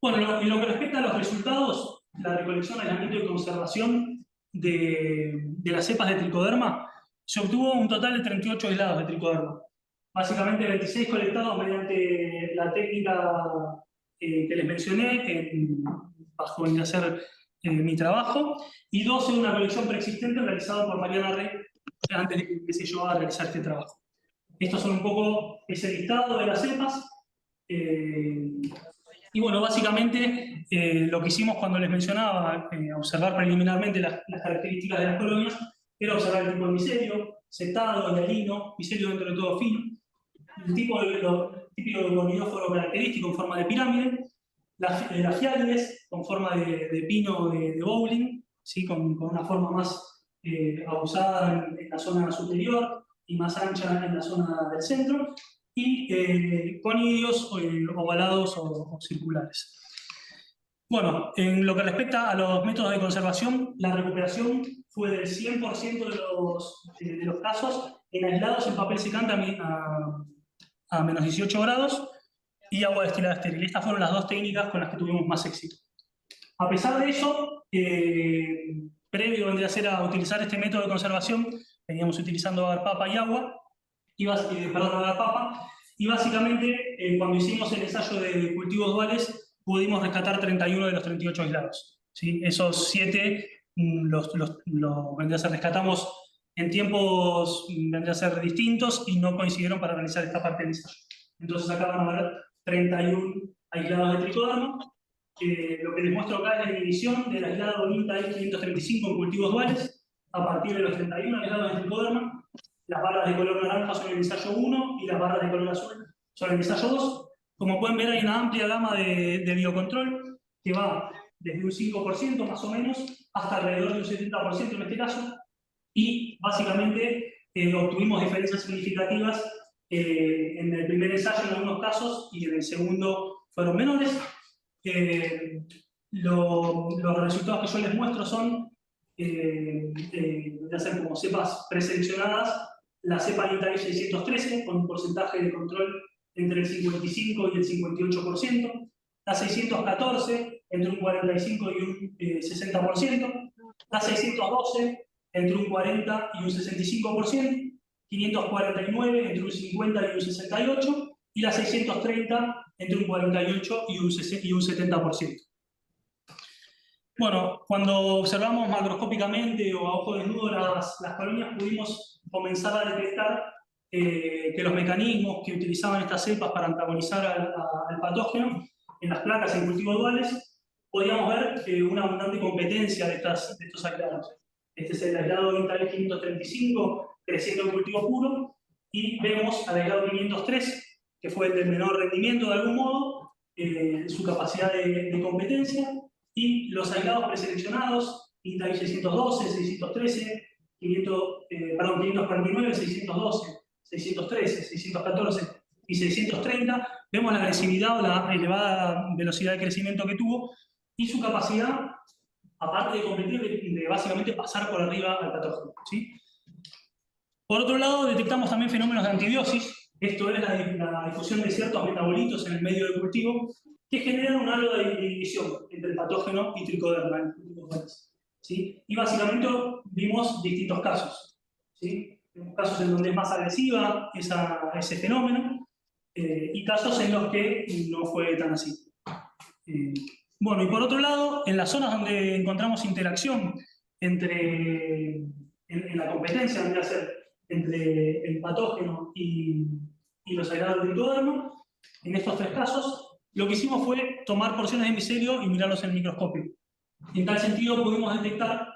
B: Bueno, en lo que respecta a los resultados, la recolección, aislamiento y conservación de las cepas de tricoderma, se obtuvo un total de 38 aislados de tricoderma. Básicamente 26 colectados mediante la técnica que les mencioné, bajo el de hacer mi trabajo, y 12 de una colección preexistente realizada por Mariana Rey antes de que empecé yo a realizar este trabajo. Estos son un poco ese listado de las cepas. Y bueno, básicamente lo que hicimos cuando les mencionaba observar preliminarmente las características de las colonias era observar el tipo de micelio, setado, hialino, micelio dentro de todo fino, el tipo típico de conidóforo característico en forma de pirámide, las fialides con forma de pino de bowling, ¿sí? con una forma más abusada en la zona superior y más ancha en la zona del centro, y conidios ovalados o circulares. Bueno, en lo que respecta a los métodos de conservación, la recuperación fue del 100% de los casos en aislados en papel secante a menos 18 grados y agua destilada estéril. Estas fueron las dos técnicas con las que tuvimos más éxito. A pesar de eso, previo a utilizar este método de conservación, veníamos utilizando agarpapa y agua, agarpapa, y básicamente cuando hicimos el ensayo de cultivos duales pudimos rescatar 31 de los 38 aislados. ¿Sí? Esos 7 rescatamos en tiempos vendría a ser distintos y no coincidieron para realizar esta parte del ensayo. Entonces acá van a ver 31 aislados de tricoderma. Lo que les muestro acá es la división del aislado NITA I535 en cultivos duales a partir de los 31 aislados de tricoderma. Las barras de color naranja son el ensayo 1 y las barras de color azul son el ensayo 2. Como pueden ver, hay una amplia gama de biocontrol que va desde un 5% más o menos hasta alrededor de un 70% en este caso, y básicamente obtuvimos diferencias significativas en el primer ensayo en algunos casos y en el segundo fueron menores. Los resultados que yo les muestro son de hacer como cepas preseleccionadas, la cepa NITA I613 con un porcentaje de control entre el 55 y el 58%, la 614 entre un 45 y un 60%, la 612 entre un 40 y un 65%, 549 entre un 50 y un 68%, y la 630 entre un 48 y un 70%. Bueno, cuando observamos macroscópicamente o a ojo desnudo las colonias, pudimos comenzar a detectar que los mecanismos que utilizaban estas cepas para antagonizar al patógeno en las placas en cultivos duales, podíamos ver una abundante competencia de estos aislados. Este es el aislado Intal 535 creciendo en cultivo puro, y vemos al aislado 503, que fue el de menor rendimiento de algún modo, su capacidad de competencia, y los aislados preseleccionados, INTAI 612, 613, 549, 612, 613, 614 y 630, vemos la agresividad o la elevada velocidad de crecimiento que tuvo y su capacidad, aparte de competir, de básicamente pasar por arriba al patógeno, ¿sí? Por otro lado, detectamos también fenómenos de antibiosis. Esto es la difusión de ciertos metabolitos en el medio de cultivo que generan un halo de división entre el patógeno y tricoderma, ¿sí? Y básicamente vimos distintos casos, ¿sí? Vimos casos en donde es más agresiva ese fenómeno y casos en los que no fue tan así. Bueno, y por otro lado, en las zonas donde encontramos interacción en la competencia, vendría a ser entre el patógeno y los aislados del tricoderma, en estos tres casos, lo que hicimos fue tomar porciones de micelio y mirarlos en el microscopio. En tal sentido, pudimos detectar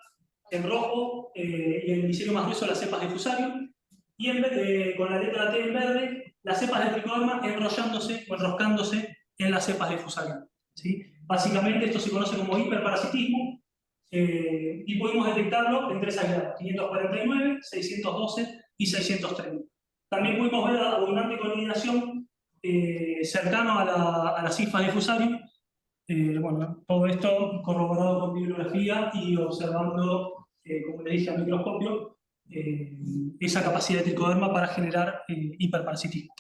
B: en rojo y en el micelio más grueso las cepas de Fusarium, y con la letra T en verde, las cepas de tricoderma enrollándose o enroscándose en las cepas de Fusarium, ¿sí? Básicamente esto se conoce como hiperparasitismo, y pudimos detectarlo en tres aislados, 549, 612 y 630. También pudimos ver abundante colonización cercano a las cifras de Fusarium. Bueno, todo esto corroborado con bibliografía y observando, como le dije, al microscopio, esa capacidad de tricoderma para generar hiperparasitismo.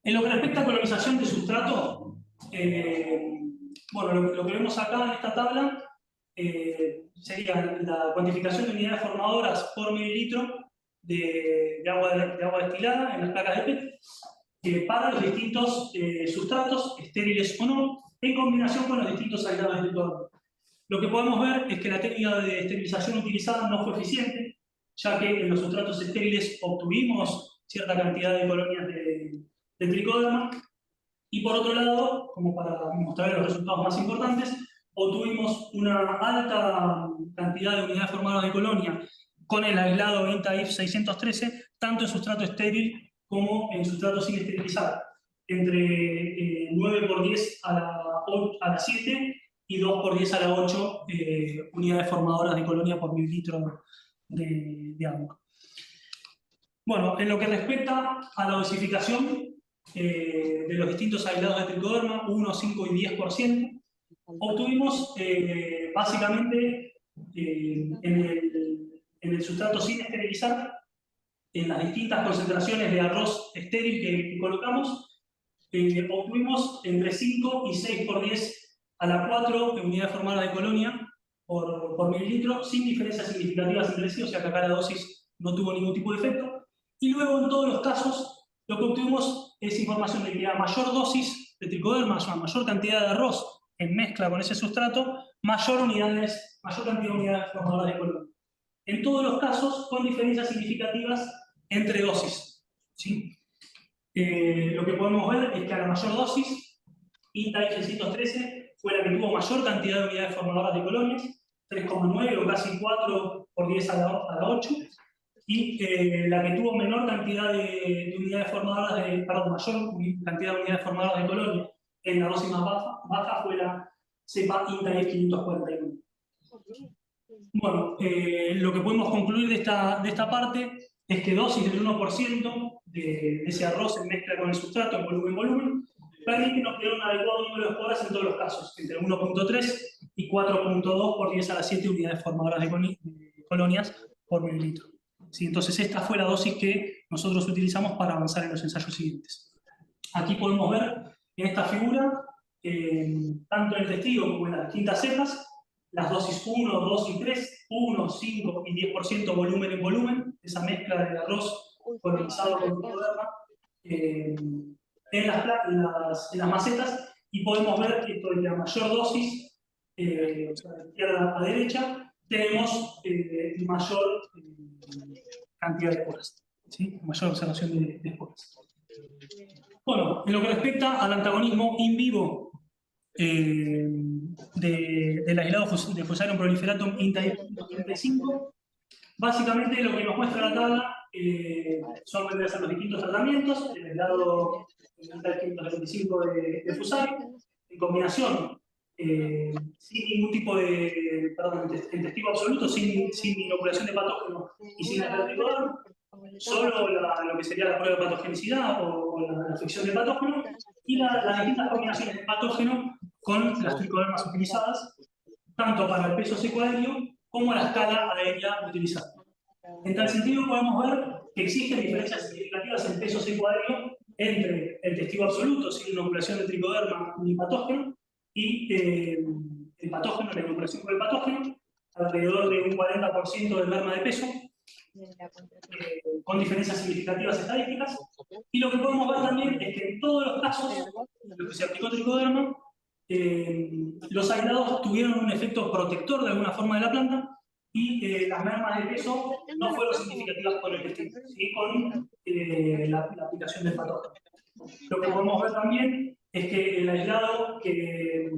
B: En lo que respecta a colonización de sustrato, bueno, lo que vemos acá en esta tabla sería la cuantificación de unidades formadoras por mililitro de agua destilada en las placas de PET para los distintos sustratos, estériles o no, en combinación con los distintos aislados de tricoderma. Lo que podemos ver es que la técnica de esterilización utilizada no fue eficiente, ya que en los sustratos estériles obtuvimos cierta cantidad de colonias de tricoderma, y por otro lado, como para mostrar los resultados más importantes, obtuvimos una alta cantidad de unidades formadoras de colonia con el aislado INTA-IF 613, tanto en sustrato estéril como en sustrato sin esterilizar, entre 9 por 10 a la 7 y 2 por 10 a la 8 unidades formadoras de colonia por mililitro de agua. Bueno, en lo que respecta a la dosificación de los distintos aislados de tricoderma, 1, 5 y 10%, obtuvimos básicamente en el sustrato sin esterilizar, en las distintas concentraciones de arroz estéril que colocamos, obtuvimos entre 5 y 6 por 10 a la 4 unidades formadoras de colonia por mililitro, sin diferencias significativas entre sí, o sea que acá la dosis no tuvo ningún tipo de efecto. Y luego, en todos los casos, lo que obtuvimos es información de que a mayor dosis de tricoderma, o mayor cantidad de arroz en mezcla con ese sustrato, mayor cantidad de unidades formadoras de colonia. En todos los casos, con diferencias significativas entre dosis, ¿sí? Lo que podemos ver es que a la mayor dosis, INTA-IF 613 fue la que tuvo mayor cantidad de unidades formadoras de colonias, 3,9 o casi 4 por 10 a la 8, y la que tuvo menor cantidad de unidades formadoras mayor cantidad de unidades formadoras de colonia en la dosis más baja fue la cepa INTA-IF 541. Bueno, lo que podemos concluir de esta parte es que dosis del 1% de ese arroz en mezcla con el sustrato en volumen, permite nos tener un adecuado número de esporas en todos los casos, entre 1,3 y 4,2 por 10 a la 7 unidades formadoras de colonias por mililitro. ¿Sí? Entonces esta fue la dosis que nosotros utilizamos para avanzar en los ensayos siguientes. Aquí podemos ver en esta figura, tanto en el testigo como en las distintas cepas, las dosis 1, 2 y 3, 1, 5 y 10% volumen en volumen, esa mezcla de arroz colonizado con tricoderma en las macetas, y podemos ver que la mayor dosis o sea, de izquierda a derecha, tenemos mayor cantidad de esporas, ¿sí? Mayor observación de esporas. Bueno, en lo que respecta al antagonismo in vivo del aislado de Fusarium proliferatum INTA-35, básicamente lo que nos muestra la tabla son vendrán los distintos tratamientos, el aislado INTA-525 de Fusarium, en combinación sin ningún tipo de, perdón, en testigo absoluto, sin inoculación de patógeno y sin el tricoderma, solo lo que sería la prueba de patogenicidad o la afección de patógeno, y las distintas combinaciones de patógeno con las tricodermas utilizadas, tanto para el peso seco aéreo como la escala aérea utilizada. En tal sentido, podemos ver que existen diferencias significativas en peso seco aéreo entre el testigo absoluto, sin inoculación de tricoderma ni patógeno, y el patógeno, la inoculación con el patógeno, alrededor de un 40% del merma de peso, con diferencias significativas estadísticas. Y lo que podemos ver también es que en todos los casos en los que se aplicó tricoderma, los aislados tuvieron un efecto protector de alguna forma de la planta, y las mermas de peso no fueron significativas con el testigo, ¿sí? Con la aplicación del patógeno. Lo que podemos ver también es que el aislado que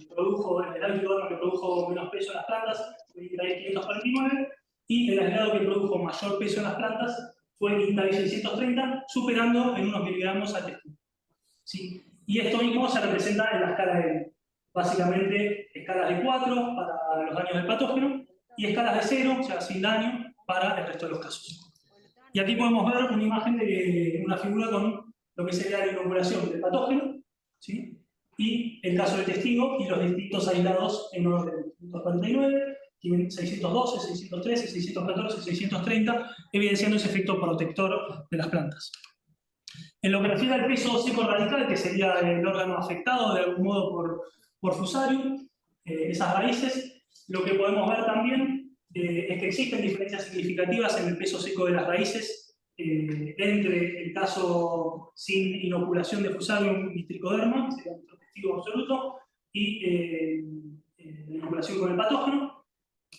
B: produjo, el aislado que produjo menos peso en las plantas fue INTA-549, y el aislado que produjo mayor peso en las plantas fue el INTA-630, superando en unos miligramos al testigo, ¿sí? Y esto mismo se representa en la escala de, básicamente, escalas de 4 para los daños del patógeno y escalas de 0, o sea, sin daño, para el resto de los casos. Y aquí podemos ver una imagen de una figura con lo que sería la inoculación del patógeno, ¿sí? Y el caso del testigo y los distintos aislados en orden 149, 612, 613, 614, 630, evidenciando ese efecto protector de las plantas. En lo que refiere al peso seco radical, que sería el órgano afectado de algún modo por Fusarium, esas raíces, lo que podemos ver también es que existen diferencias significativas en el peso seco de las raíces entre el caso sin inoculación de Fusarium y tricoderma, que sería nuestro testigo absoluto, y la inoculación con el patógeno,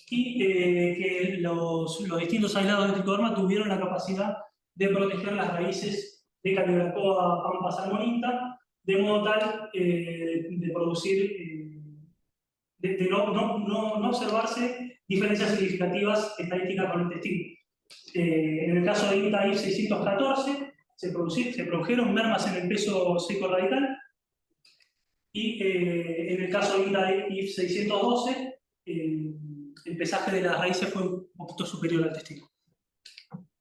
B: y que los distintos aislados de tricoderma tuvieron la capacidad de proteger las raíces de Calibrachoa pampa salmonita, de modo tal de producir, de no observarse diferencias significativas estadísticas con el testigo. En el caso de INTA-614 se produjeron mermas en el peso seco radical, y en el caso de INTA-612 el pesaje de las raíces fue un poquito superior al testigo.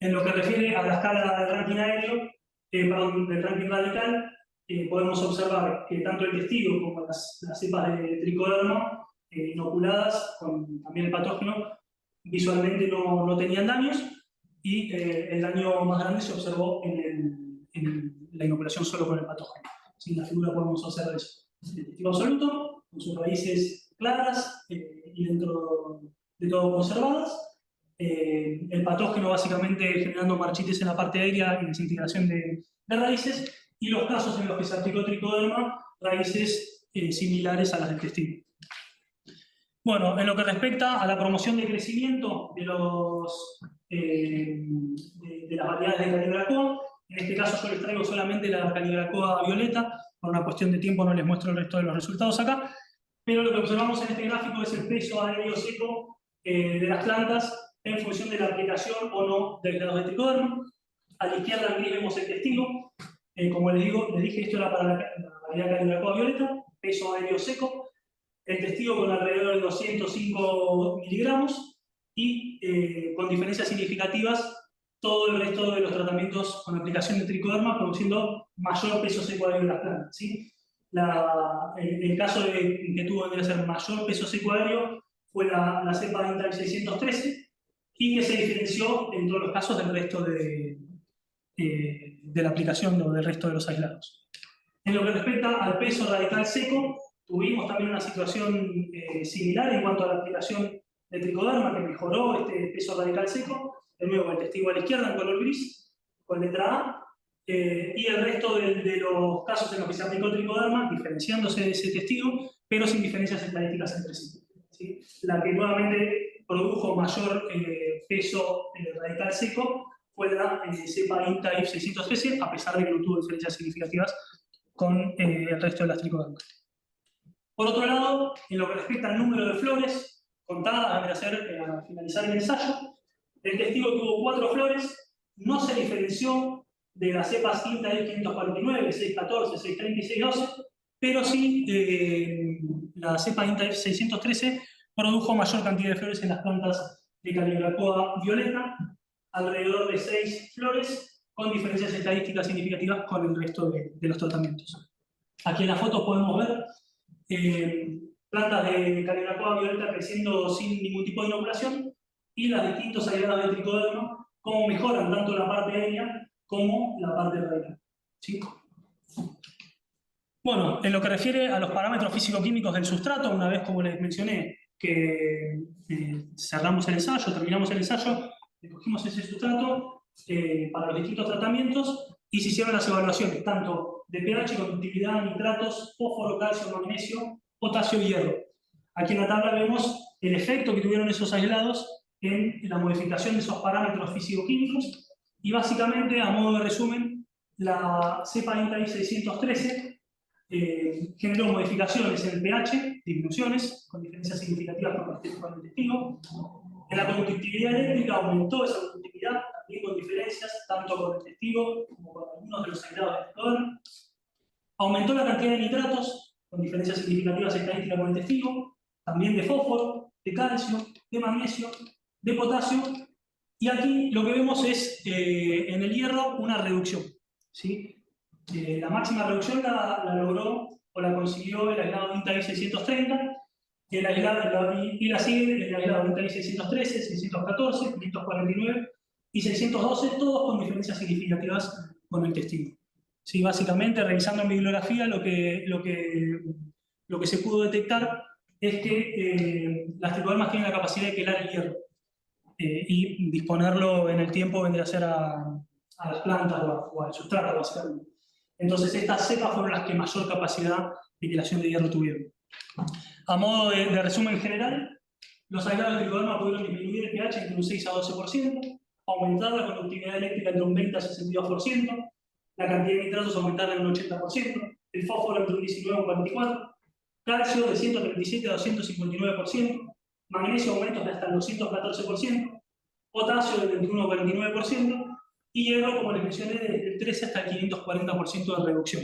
B: En lo que refiere a la escala del ranking aéreo, del ranking radical, podemos observar que tanto el testigo como las cepas de tricoderma inoculadas con también el patógeno visualmente no tenían daños, y el daño más grande se observó en la inoculación solo con el patógeno. En la figura podemos observar eso. El testigo absoluto, con sus raíces claras y dentro de todo conservadas. El patógeno básicamente generando marchites en la parte aérea y desintegración de raíces, y los casos en los que se aplicó tricoderma, raíces similares a las del testigo. Bueno, en lo que respecta a la promoción de crecimiento de las variedades de Calibrachoa, en este caso yo les traigo solamente la Calibrachoa violeta, por una cuestión de tiempo no les muestro el resto de los resultados acá, pero lo que observamos en este gráfico es el peso aéreo seco de las plantas en función de la aplicación o no de aislados de tricoderma. A la izquierda aquí vemos el testigo. Como les dije, esto era para la variedad Calibrachoa violeta, peso aéreo seco. El testigo con alrededor de 205 miligramos, y con diferencias significativas todo el resto de los tratamientos con aplicación de tricoderma produciendo mayor peso seco aéreo en las plantas, ¿sí? El caso que tuvo que ser mayor peso seco aéreo fue la cepa INTA-613, y que se diferenció en todos los casos del resto de la aplicación o del resto de los aislados. En lo que respecta al peso radical seco, tuvimos también una situación similar en cuanto a la aplicación de tricoderma, que mejoró este peso radical seco, de nuevo el testigo a la izquierda en color gris, con letra A, y el resto de los casos en los que se aplicó tricoderma, diferenciándose de ese testigo, pero sin diferencias estadísticas entre sí. ¿Sí? La que nuevamente produjo mayor peso radical seco fue la cepa INTA-IF 613, a pesar de que no tuvo diferencias significativas con el resto de las tricodermas. Por otro lado, en lo que respecta al número de flores contadas al finalizar el ensayo, el testigo tuvo 4 flores, no se diferenció de las cepas INTA-IF 549, 614, 630 y 612, pero sí la cepa INTA-IF 613 produjo mayor cantidad de flores en las plantas de Calibrachoa violeta, alrededor de 6 flores, con diferencias estadísticas significativas con el resto de los tratamientos. Aquí en la foto podemos ver plantas de Calibrachoa violeta creciendo sin ningún tipo de inoculación y las distintos aislados de tricoderma, cómo mejoran tanto la parte aérea como la parte radical. ¿Sí? Bueno, en lo que refiere a los parámetros físico-químicos del sustrato, una vez, como les mencioné, que cerramos el ensayo, terminamos el ensayo, escogimos ese sustrato para los distintos tratamientos y se hicieron las evaluaciones, tanto de pH, conductividad, nitratos, fósforo, calcio, magnesio, potasio y hierro. Aquí en la tabla vemos el efecto que tuvieron esos aislados en la modificación de esos parámetros físico-químicos y básicamente, a modo de resumen, la cepa INTA-IF 613 generó modificaciones en el pH, disminuciones, con diferencias significativas con el testigo. En la conductividad eléctrica aumentó esa conductividad, también con diferencias, tanto con el testigo como con algunos de los aislados del tricoderma. Aumentó la cantidad de nitratos, con diferencias significativas estadísticas con el testigo, también de fósforo, de calcio, de magnesio, de potasio. Y aquí lo que vemos es en el hierro una reducción. ¿Sí? La máxima reducción la logró o la consiguió el aislado INTA-IF 630 y la sigue el aislado INTA-IF 613, 614, 549 y 612, todos con diferencias significativas con el testigo. Sí, básicamente, revisando en bibliografía, lo que se pudo detectar es que las tricodermas tienen la capacidad de quelar el hierro y disponerlo en el tiempo vendría a ser a las plantas o al sustrato, básicamente. Entonces, estas cepas fueron las que mayor capacidad de quelación de hierro tuvieron. A modo de resumen general, los aislados de tricoderma pudieron disminuir el pH entre un 6 a 12%, aumentar la conductividad eléctrica entre un 20 a 62%, la cantidad de nitratos aumentar en un 80%, el fósforo entre un 19 a un 44%, calcio de 137 a 259%, magnesio aumentos de hasta el 214%, potasio del 21 a 49%, y hierro, como les mencioné, desde el 13 hasta el 540% de reducción.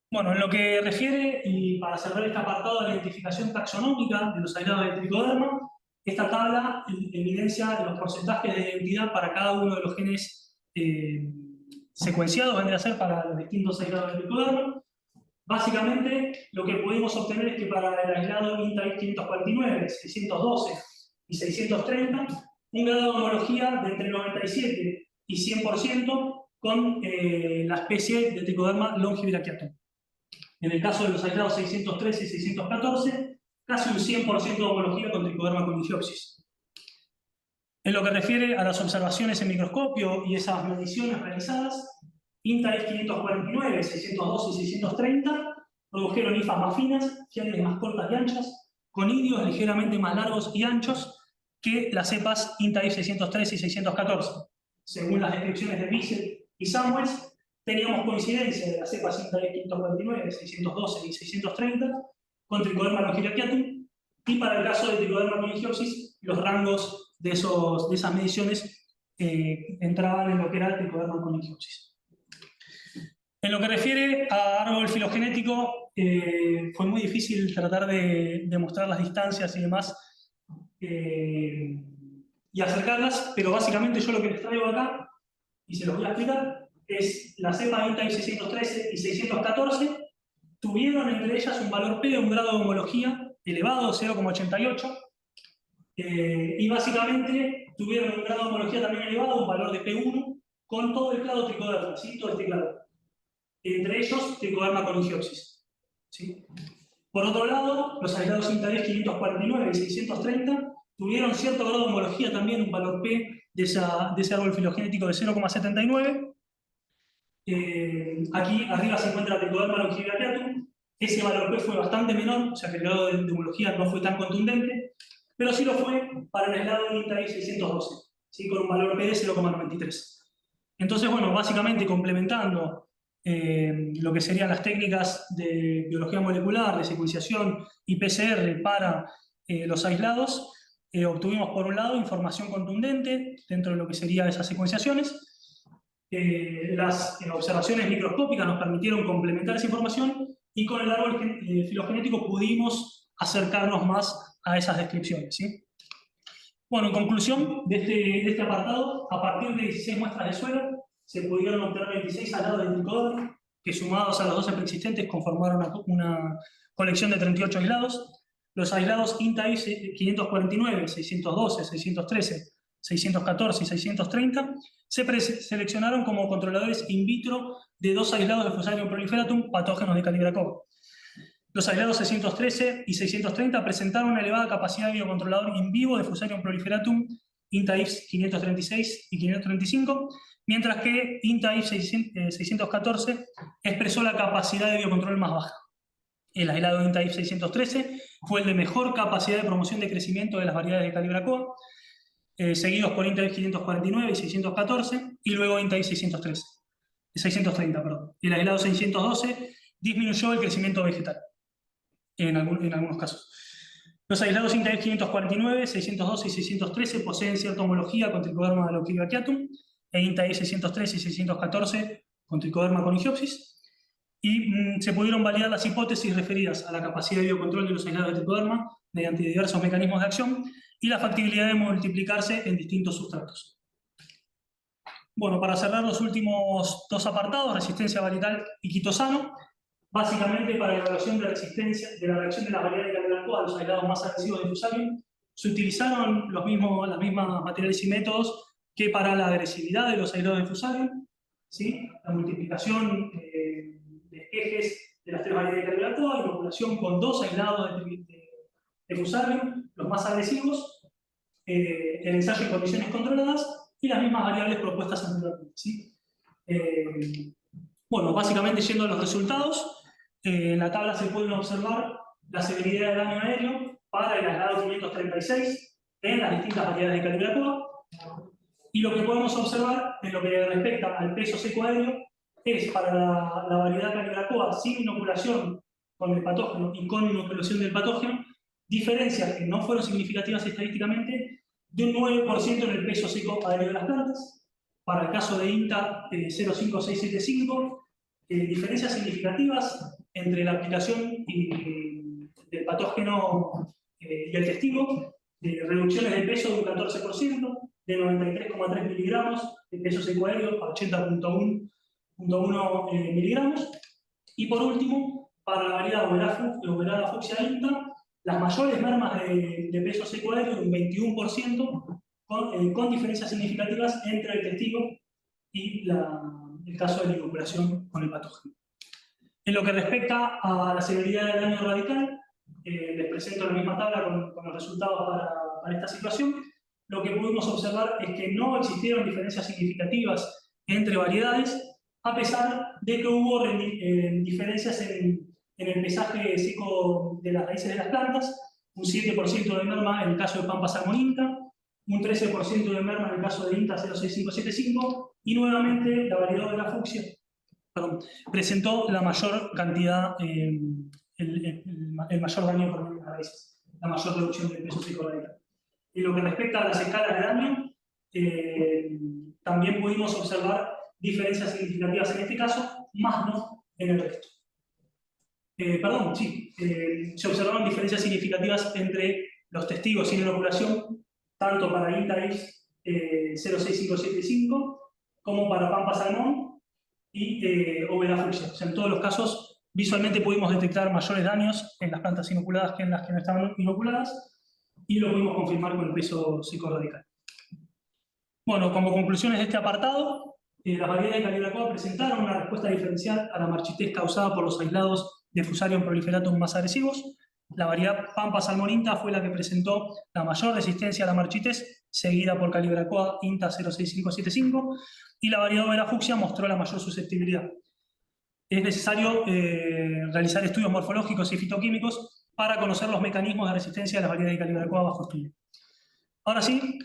B: Bueno, en lo que refiere, y para cerrar este apartado de la identificación taxonómica de los aislados de tricoderma, esta tabla evidencia los porcentajes de identidad para cada uno de los genes secuenciados, vendría a ser para los distintos aislados de tricoderma. Básicamente, lo que pudimos obtener es que para el aislado INTA-IF 549, 612 y 630, un grado de homología de entre 97 y 100% con la especie de tricoderma longibrachiatum. En el caso de los aislados 613 y 614, casi un 100% de homología con tricoderma conigiopsis. En lo que refiere a las observaciones en microscopio y esas mediciones realizadas, INTA-IF 549, 612 y 630 produjeron hifas más finas, fiales más cortas y anchas, con irios ligeramente más largos y anchos que las cepas INTA-IF 613 y 614. Según las descripciones de Wiesel y Samuels, teníamos coincidencia de las cepas INTA-IF 549, 612 y 630 con tricoderma longibrachiatum, y para el caso de tricoderma conigiopsis, los rangos de esas mediciones entraban en lo que era el tricoderma conigiopsis. En lo que refiere a árbol filogenético, fue muy difícil tratar de demostrar las distancias y demás y acercarlas, pero básicamente yo lo que les traigo acá, y se los voy a explicar, es la cepa INTA-IF 613 y 614, tuvieron entre ellas un valor P, un grado de homología elevado, 0,88, y básicamente tuvieron un grado de homología también elevado, un valor de P1, con todo el clado tricoderma, ¿sí? Todo este clado. Entre ellos, tricoderma conigiopsis. ¿Sí? Por otro lado, los aislados INTA-IF 549 y 630 tuvieron cierto grado de homología también, un valor P de ese árbol filogenético de 0,79. Aquí arriba se encuentra tricoderma longibrachiatum, ese valor P fue bastante menor, o sea que el grado de homología no fue tan contundente, pero sí lo fue para el aislado de INTA 612, ¿sí? Con un valor P de 0,93. Entonces, bueno, básicamente complementando lo que serían las técnicas de biología molecular, de secuenciación y PCR para los aislados, obtuvimos por un lado información contundente dentro de lo que serían esas secuenciaciones. Las observaciones microscópicas nos permitieron complementar esa información y con el árbol filogenético pudimos acercarnos más a esas descripciones, ¿sí? Bueno, en conclusión de este apartado, a partir de 16 muestras de suelo, se pudieron obtener 26 aislados de tricoderma, que sumados a los 12 preexistentes conformaron una colección de 38 aislados. Los aislados INTA-I 549, 612, 613, 614 y 630 se seleccionaron como controladores in vitro de 2 aislados de Fusarium proliferatum patógenos de Calibrachoa. Los aislados 613 y 630 presentaron una elevada capacidad de biocontrolador in vivo de Fusarium proliferatum INTA-IF 536 y 535, mientras que INTA-IF 614 expresó la capacidad de biocontrol más baja. El aislado INTA-IF 613 fue el de mejor capacidad de promoción de crecimiento de las variedades de Calibrachoa, seguidos por INTA-IF 549 y 614, y luego INTA-IF 630. El aislado 612 disminuyó el crecimiento vegetal, en algunos casos. Los aislados INTA-IF 549, 612 y 613 poseen cierta homología con Trichoderma aloquivaquiatum, e INTA-IF 613 y 614 con Trichoderma conigiopsis, y se pudieron validar las hipótesis referidas a la capacidad de biocontrol de los aislados de tricoderma mediante diversos mecanismos de acción y la factibilidad de multiplicarse en distintos sustratos. Bueno, para cerrar los últimos 2 apartados, resistencia varietal y quitosano, básicamente para la evaluación de resistencia de la reacción de las variedades de Calibrachoa a los aislados más agresivos de Fusarium, se utilizaron las mismas materiales y métodos que para la agresividad de los aislados de Fusarium, ¿sí? La multiplicación de ejes de las 3 variedades de Calibrachoa, inoculación con 2 aislados de Fusarium, los más agresivos, el ensayo en condiciones controladas y las mismas variables propuestas anteriormente, ¿sí? Bueno, básicamente yendo a los resultados, en la tabla se pueden observar la severidad del daño aéreo para el aislado 536 en las distintas variedades de Calibrachoa, y lo que podemos observar en lo que respecta al peso seco aéreo es para la variedad Calibrachoa sin inoculación con el patógeno y con inoculación del patógeno, diferencias que no fueron significativas estadísticamente de un 9% en el peso seco aéreo de las plantas. Para el caso de INTA 05675, diferencias significativas entre la aplicación del patógeno y el testigo, reducciones de peso de un 14%, de 93,3 miligramos de peso seco aéreo a 80,1 miligramos. Y por último, para la variedad oberada fucsia INTA, las mayores mermas de peso seco aéreo, un 21%, con diferencias significativas entre el testigo y el caso de la inoculación con el patógeno. En lo que respecta a la severidad del daño radical, les presento la misma tabla con los resultados para esta situación. Lo que pudimos observar es que no existieron diferencias significativas entre variedades, a pesar de que hubo diferencias en el pesaje seco de las raíces de las plantas, un 7% de merma en el caso de Pampa Salmón INTA, un 13% de merma en el caso de INTA 06575, y nuevamente la variedad de la fucsia presentó la mayor cantidad, el mayor daño por las raíces, la mayor reducción del peso seco radical. En lo que respecta a las escalas de daño, también pudimos observar diferencias significativas en este caso, más no en el resto. Se observaron diferencias significativas entre los testigos sin inoculación, tanto para INTA-IF 06575 como para Pampa Salmón y Overa fucsia. O sea, en todos los casos, visualmente pudimos detectar mayores daños en las plantas inoculadas que en las que no estaban inoculadas, y lo pudimos confirmar con el peso seco radical. Bueno, como conclusiones de este apartado, las variedades de Calibrachoa presentaron una respuesta diferencial a la marchitez causada por los aislados de Fusarium proliferatum más agresivos. La variedad Pampa Salmón INTA fue la que presentó la mayor resistencia a la marchitez, seguida por Calibrachoa INTA 06575, y la variedad Overa fucsia mostró la mayor susceptibilidad. es necesario realizar estudios morfológicos y fitoquímicos para conocer los mecanismos de resistencia de las variedades de Calibrachoa bajo estudio. Ahora sí,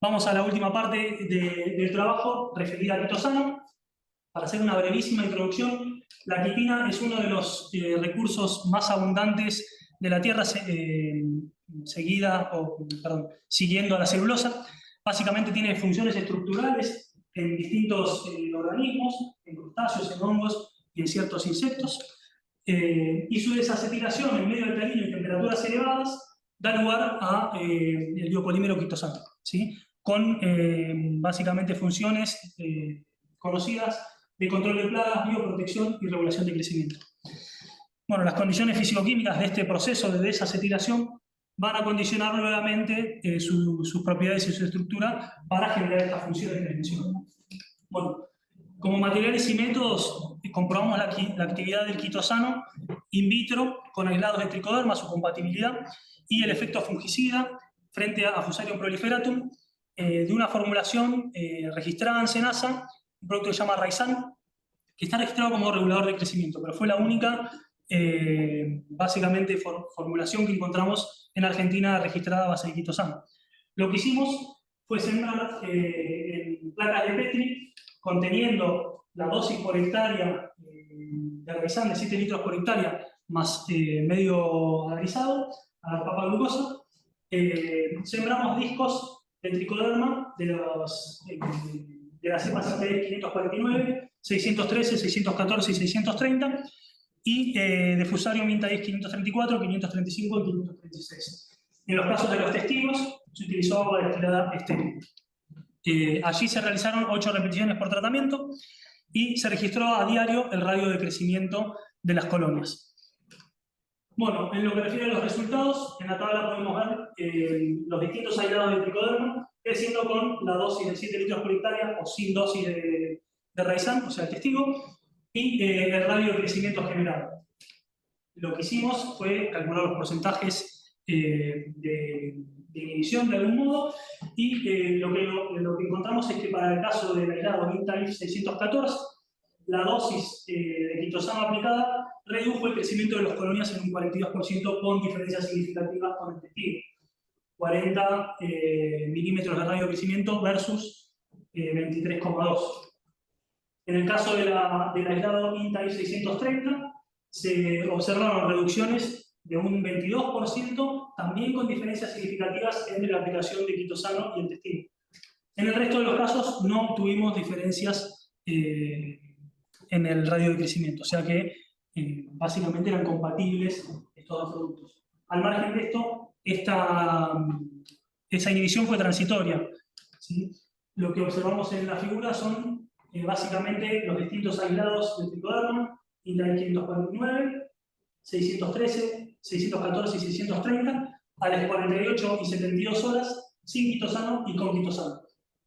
B: vamos a la última parte del trabajo referida al quitosano. Para hacer una brevísima introducción, la quitina es uno de los recursos más abundantes de la Tierra, siguiendo a la celulosa. Básicamente tiene funciones estructurales en distintos organismos, en crustáceos, en hongos y en ciertos insectos. Y su desacetilación en medio alcalino y temperaturas elevadas da lugar al biopolímero quitosano, ¿sí? Con básicamente funciones conocidas de control de plagas, bioprotección y regulación de crecimiento. Bueno, las condiciones fisicoquímicas de este proceso de desacetilación van a condicionar nuevamente sus propiedades y su estructura para generar estas funciones que les menciono. Bueno, como materiales y métodos comprobamos la actividad del quitosano in vitro con aislados de tricoderma, su compatibilidad y el efecto fungicida frente a Fusarium proliferatum de una formulación registrada en SENASA, un producto que se llama Raizan, que está registrado como regulador de crecimiento, pero fue la única básicamente formulación que encontramos en Argentina registrada a base de quitosano. Lo que hicimos fue sembrar en placas de Petri conteniendo la dosis por hectárea de Raizan de 7 litros por hectárea más medio agarizado a la papa glucosa. Sembramos discos de tricoderma de las cepas APS 549, 613, 614 y 630, y de Fusarium INTA-10 534, 535 y 536. En los casos de los testigos, se utilizó agua destilada estéril. Allí se realizaron 8 repeticiones por tratamiento y se registró a diario el radio de crecimiento de las colonias. Bueno, en lo que refiere a los resultados, en la tabla podemos ver los distintos aislados de tricoderma creciendo con la dosis de 7 litros por hectárea o sin dosis de Raizan, o sea, el testigo, y el radio de crecimiento generado. Lo que hicimos fue calcular los porcentajes de inhibición de algún modo, y lo que encontramos es que para el caso del aislado INTA-10 614, la dosis de quitosano aplicada redujo el crecimiento de las colonias en un 42% con diferencias significativas con el testigo. 40 milímetros de radio de crecimiento versus 23,2. En el caso del aislado INTA-10 630, se observaron reducciones de un 22%, también con diferencias significativas entre la aplicación de quitosano y el testigo. En el resto de los casos no tuvimos diferencias en el radio de crecimiento, o sea que básicamente eran compatibles estos dos productos. Al margen de esto, esa inhibición fue transitoria, ¿sí? Lo que observamos en la figura son básicamente los distintos aislados de tricoderma, INTA-10 549, 613, 614 y 630, a las 48 y 72 horas sin quitosano y con quitosano.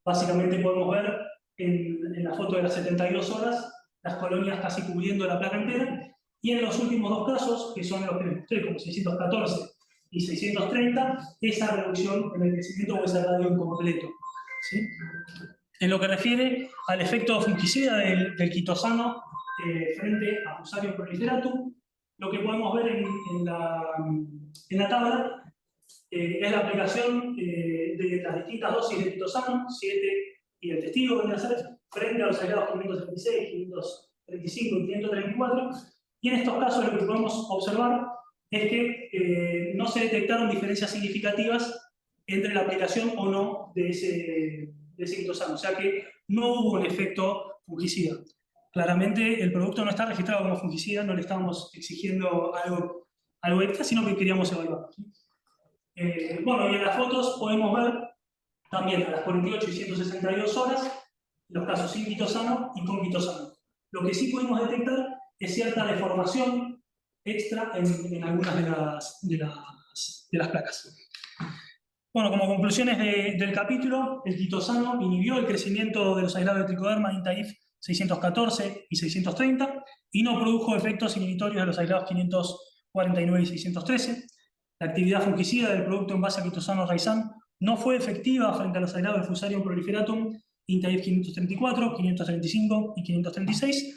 B: Básicamente podemos ver en la foto de las 72 horas las colonias casi cubriendo la placa entera, y en los últimos dos casos, que son los que les mostré, como 614 y 630, esa reducción en el crecimiento o ese radio incompleto, ¿sí? En lo que refiere al efecto fungicida del quitosano frente a Fusarium proliferatum, lo que podemos ver en la tabla es la aplicación de las distintas dosis de quitosano, 7 y el testigo, frente a los aislados 536, 535 y 534, y en estos casos lo que podemos observar es que no se detectaron diferencias significativas entre la aplicación o no de ese quitosano, o sea que no hubo un efecto fungicida. Claramente el producto no está registrado como fungicida, no le estábamos exigiendo algo extra, sino que queríamos evaluar. Bueno, y en las fotos podemos ver también a las 48 y 162 horas los casos sin quitosano y con quitosano. Lo que sí pudimos detectar es cierta deformación extra en algunas de las placas. Bueno, como conclusiones del capítulo, el quitosano inhibió el crecimiento de los aislados de tricoderma INTA-10 614 y 630 y no produjo efectos inhibitorios de los aislados 549 y 613. La actividad fungicida del producto en base a quitosano Raizan no fue efectiva frente a los aislados de Fusarium proliferatum INTA-10 534, 535 y 536,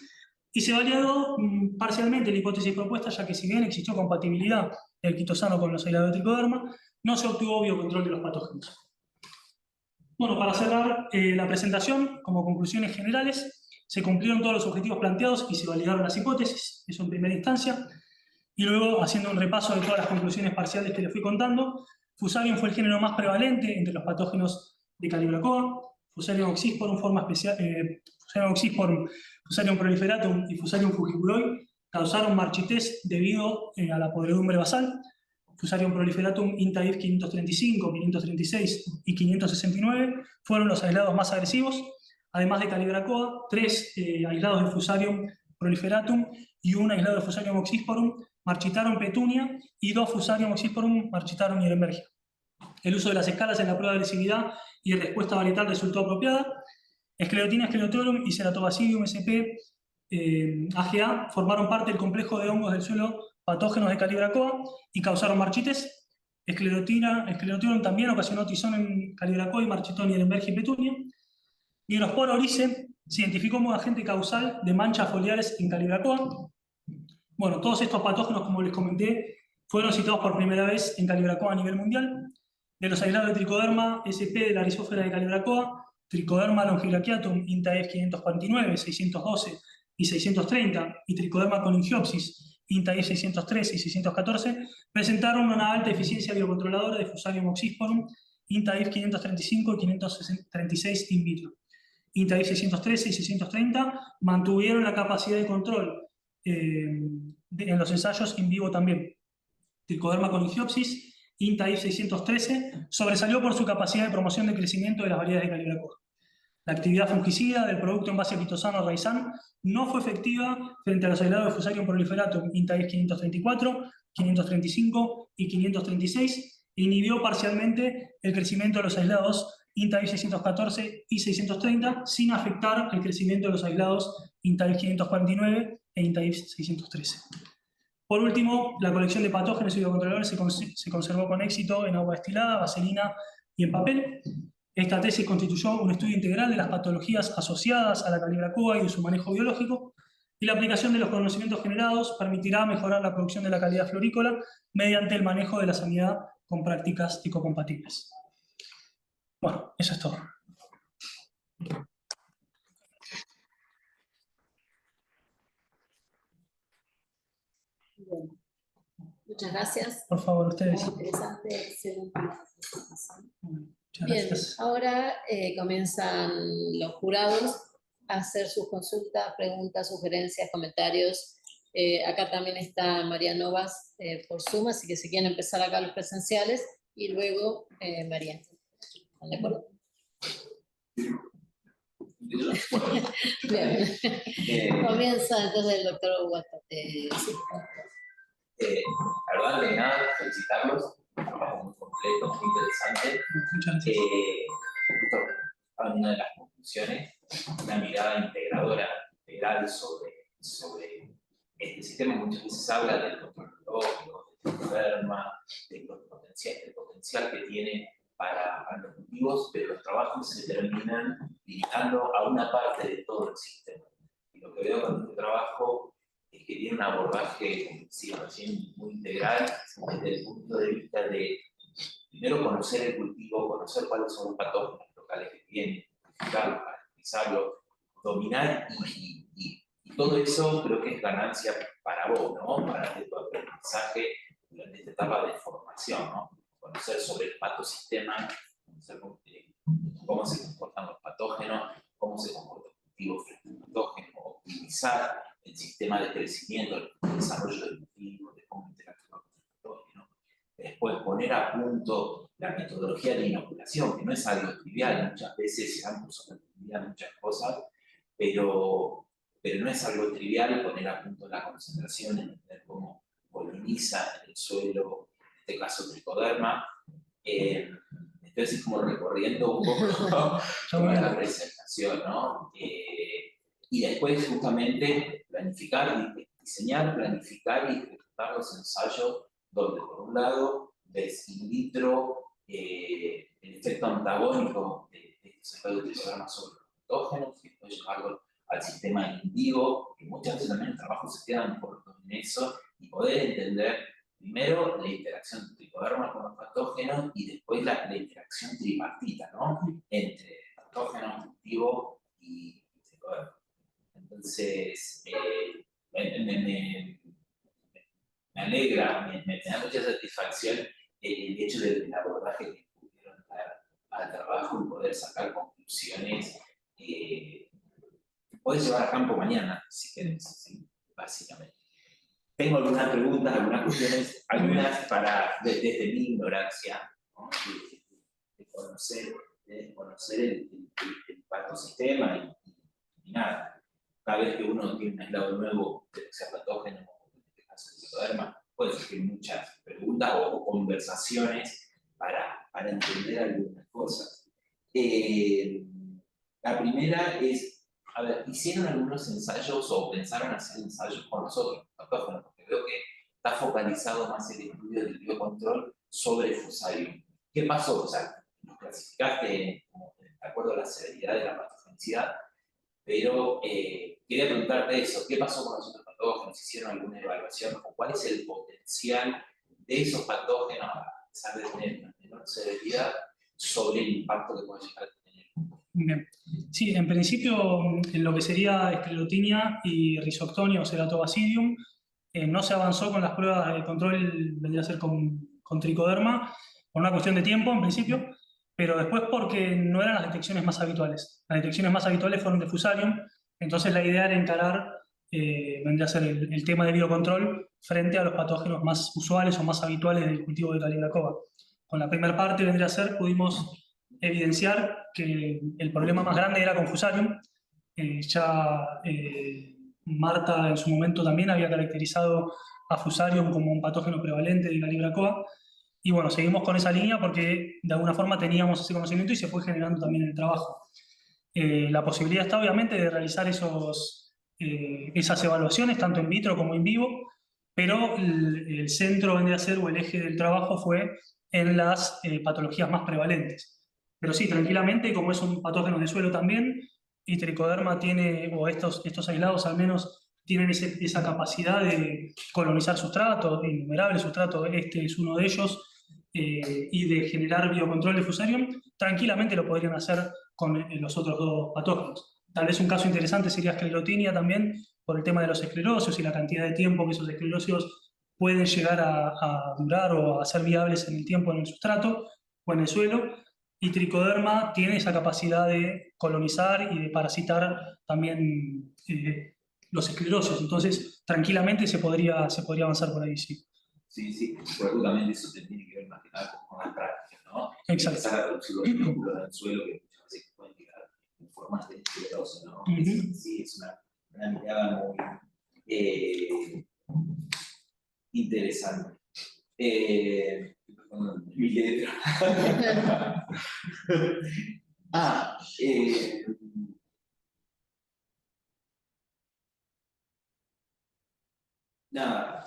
B: y se validó parcialmente la hipótesis propuesta, ya que si bien existió compatibilidad del quitosano con los aislados de tricoderma, no se obtuvo biocontrol de los patógenos. Bueno, para cerrar la presentación, como conclusiones generales, se cumplieron todos los objetivos planteados y se validaron las hipótesis, eso en primera instancia, y luego, haciendo un repaso de todas las conclusiones parciales que les fui contando, Fusarium fue el género más prevalente entre los patógenos de Calibrachoa. Fusarium oxysporum, forma especial, Fusarium oxysporum, Fusarium proliferatum y Fusarium fujikuroi causaron marchitez debido a la podredumbre basal. Fusarium proliferatum INTA-IF 535, 536 y 569 fueron los aislados más agresivos. Además de Calibrachoa, 3 aislados de Fusarium proliferatum y un aislado de Fusarium oxysporum marchitaron Petunia y 2 Fusarium oxysporum marchitaron Nierenbergia. El uso de las escalas en la prueba de agresividad y respuesta varietal resultó apropiada. Sclerotina sclerotorum y Ceratobacillium sp. AGA formaron parte del complejo de hongos del suelo patógenos de Calibrachoa y causaron marchites. Sclerotorum también ocasionó tizón en Calibrachoa y marchitó Nierenbergia y Petunia. Nigrospora oryzae se identificó como agente causal de manchas foliares en Calibrachoa. Bueno, todos estos patógenos, como les comenté, fueron citados por primera vez en Calibrachoa a nivel mundial. De los aislados de Tricoderma sp de la rizósfera de Calibrachoa, Tricoderma longibrachiatum INTA-F 549, 612 y 630, y Tricoderma coningiopsis INTA-F 613 y 614, presentaron una alta eficiencia biocontroladora de Fusarium oxysporum INTA-F 535 y 536 in vitro. INTA-F 613 y 630 mantuvieron la capacidad de control en los ensayos in vivo también. Tricoderma coningiopsis INTA-IF 613 sobresalió por su capacidad de promoción de crecimiento de las variedades de Calibrachoa. La actividad fungicida del producto en base a quitosano Raizan no fue efectiva frente a los aislados de Fusarium proliferatum INTA-IF 534, 535 y 536 e inhibió parcialmente el crecimiento de los aislados INTA-IF 614 y 630 sin afectar el crecimiento de los aislados INTA-IF 549 e INTA-IF 613. Por último, la colección de patógenos y biocontroladores se conservó con éxito en agua destilada, vaselina y en papel. Esta tesis constituyó un estudio integral de las patologías asociadas a la Calibrachoa y de su manejo biológico, y la aplicación de los conocimientos generados permitirá mejorar la producción de la calidad florícola mediante el manejo de la sanidad con prácticas ecocompatibles. Bueno, eso es todo.
A: Bien. Muchas gracias.
B: Por favor, ustedes.
A: Muy interesante, excelente presentación.
B: Muchas
A: Bien,
B: gracias.
A: ahora comienzan los jurados a hacer sus consultas, preguntas, sugerencias, comentarios. Acá también está María Novas por Zoom, así que si quieren empezar acá los presenciales y luego María. ¿Están de acuerdo? Bien. Comienza entonces el doctor Huata. Sí.
C: La verdad, de nada, felicitarlos. Un trabajo muy completo, muy interesante.
B: Muchas gracias.
C: Justo a una de las conclusiones, una mirada integral sobre este sistema. Muchas veces habla del control biológico, del tricoderma, del potencial que tiene para los cultivos, pero los trabajos se terminan limitando a una parte de todo el sistema. Y lo que veo con este trabajo es que tiene un abordaje, como decía recién, muy integral, desde el punto de vista de, primero, conocer el cultivo, conocer cuáles son los patógenos locales que tiene, identificarlos, caracterizarlos, dominar, y todo eso creo que es ganancia para vos, ¿no? Para tu aprendizaje durante esta etapa de formación, ¿no? Conocer sobre el patosistema, conocer cómo se comportan los patógenos, cómo se comporta el cultivo frente al patógeno, optimizar el sistema de crecimiento, el desarrollo del cultivo, de cómo interactúa con el patógeno. Después poner a punto la metodología de inoculación, que no es algo trivial, muchas veces se dan por sobreentendida muchas cosas, pero no es algo trivial poner a punto la concentración, entender cómo coloniza el suelo, en este caso tricoderma. Entonces, como recorriendo un poco toda la presentación, ¿no? Y después, justamente, diseñar, planificar y ejecutar los ensayos donde, por un lado, ves in vitro el efecto antagónico de estos efectos de tricoderma sobre los patógenos, y después llevarlo al sistema in vivo, que muchas veces también los trabajos se quedan cortos en eso, y poder entender primero la interacción de tricoderma con los patógenos y después la interacción tripartita, ¿no? Entre patógenos, cultivo y tricoderma. Entonces, me alegra, me da mucha satisfacción el hecho del abordaje que pudieron dar al trabajo y poder sacar conclusiones. Podés llevar a campo mañana, si querés, ¿sí? Básicamente. Tengo algunas preguntas, algunas cuestiones, algunas desde mi ignorancia, ¿no? de conocer el patosistema y nada. Cada vez que uno tiene un aislado nuevo, que sea patógeno, en este caso el tricoderma, puede surgir muchas preguntas o conversaciones para entender algunas cosas. La primera es, a ver, ¿hicieron algunos ensayos o pensaron hacer ensayos con los otros patógenos? Porque veo que está focalizado más el estudio del biocontrol sobre Fusarium. ¿Qué pasó? O sea, los clasificaste de acuerdo a la severidad de la patogenicidad, pero quería preguntarte eso, ¿qué pasó con los otros patógenos? ¿Hicieron alguna evaluación? ¿O cuál es el potencial de esos patógenos, a pesar de tener una menor severidad, sobre el impacto que pueden llegar a tener?
B: Bien. Sí, en principio, en lo que sería Sclerotinia y Rhizoctonia o Ceratobacillium, no se avanzó con las pruebas de control, vendría a ser con tricoderma, por una cuestión de tiempo en principio, pero después porque no eran las detecciones más habituales. Las detecciones más habituales fueron de Fusarium, entonces la idea era encarar, vendría a ser el tema de biocontrol frente a los patógenos más usuales o más habituales del cultivo de Calibrachoa. Con la primera parte vendría a ser, pudimos evidenciar que el problema más grande era con Fusarium. Marta en su momento también había caracterizado a Fusarium como un patógeno prevalente de Calibrachoa. Y bueno, seguimos con esa línea porque de alguna forma teníamos ese conocimiento y se fue generando también el trabajo. La posibilidad está obviamente de realizar esas evaluaciones tanto en vitro como in vivo, pero el centro vendría a ser, o el eje del trabajo fue en las patologías más prevalentes. Pero sí, tranquilamente, como es un patógeno de suelo también, y tricoderma tiene, o estos aislados al menos, tienen esa capacidad de colonizar sustratos, innumerables sustratos, este es uno de ellos, y de generar biocontrol de Fusarium, tranquilamente lo podrían hacer con los otros dos patógenos. Tal vez un caso interesante sería Sclerotinia también, por el tema de los esclerosios y la cantidad de tiempo que esos esclerosios pueden llegar a durar o a ser viables en el tiempo en el sustrato o en el suelo. Y tricoderma tiene esa capacidad de colonizar y de parasitar también los esclerosios. Entonces, tranquilamente se podría avanzar por ahí, sí.
C: Sí, seguramente eso tiene que ver más que nada con las prácticas, ¿no?
B: Exacto.
C: Empezar a reducir los vínculos del suelo que muchas veces pueden llegar en formas de esclerosis, ¿no? Sí, es una mirada muy interesante. Mi letra. Nada,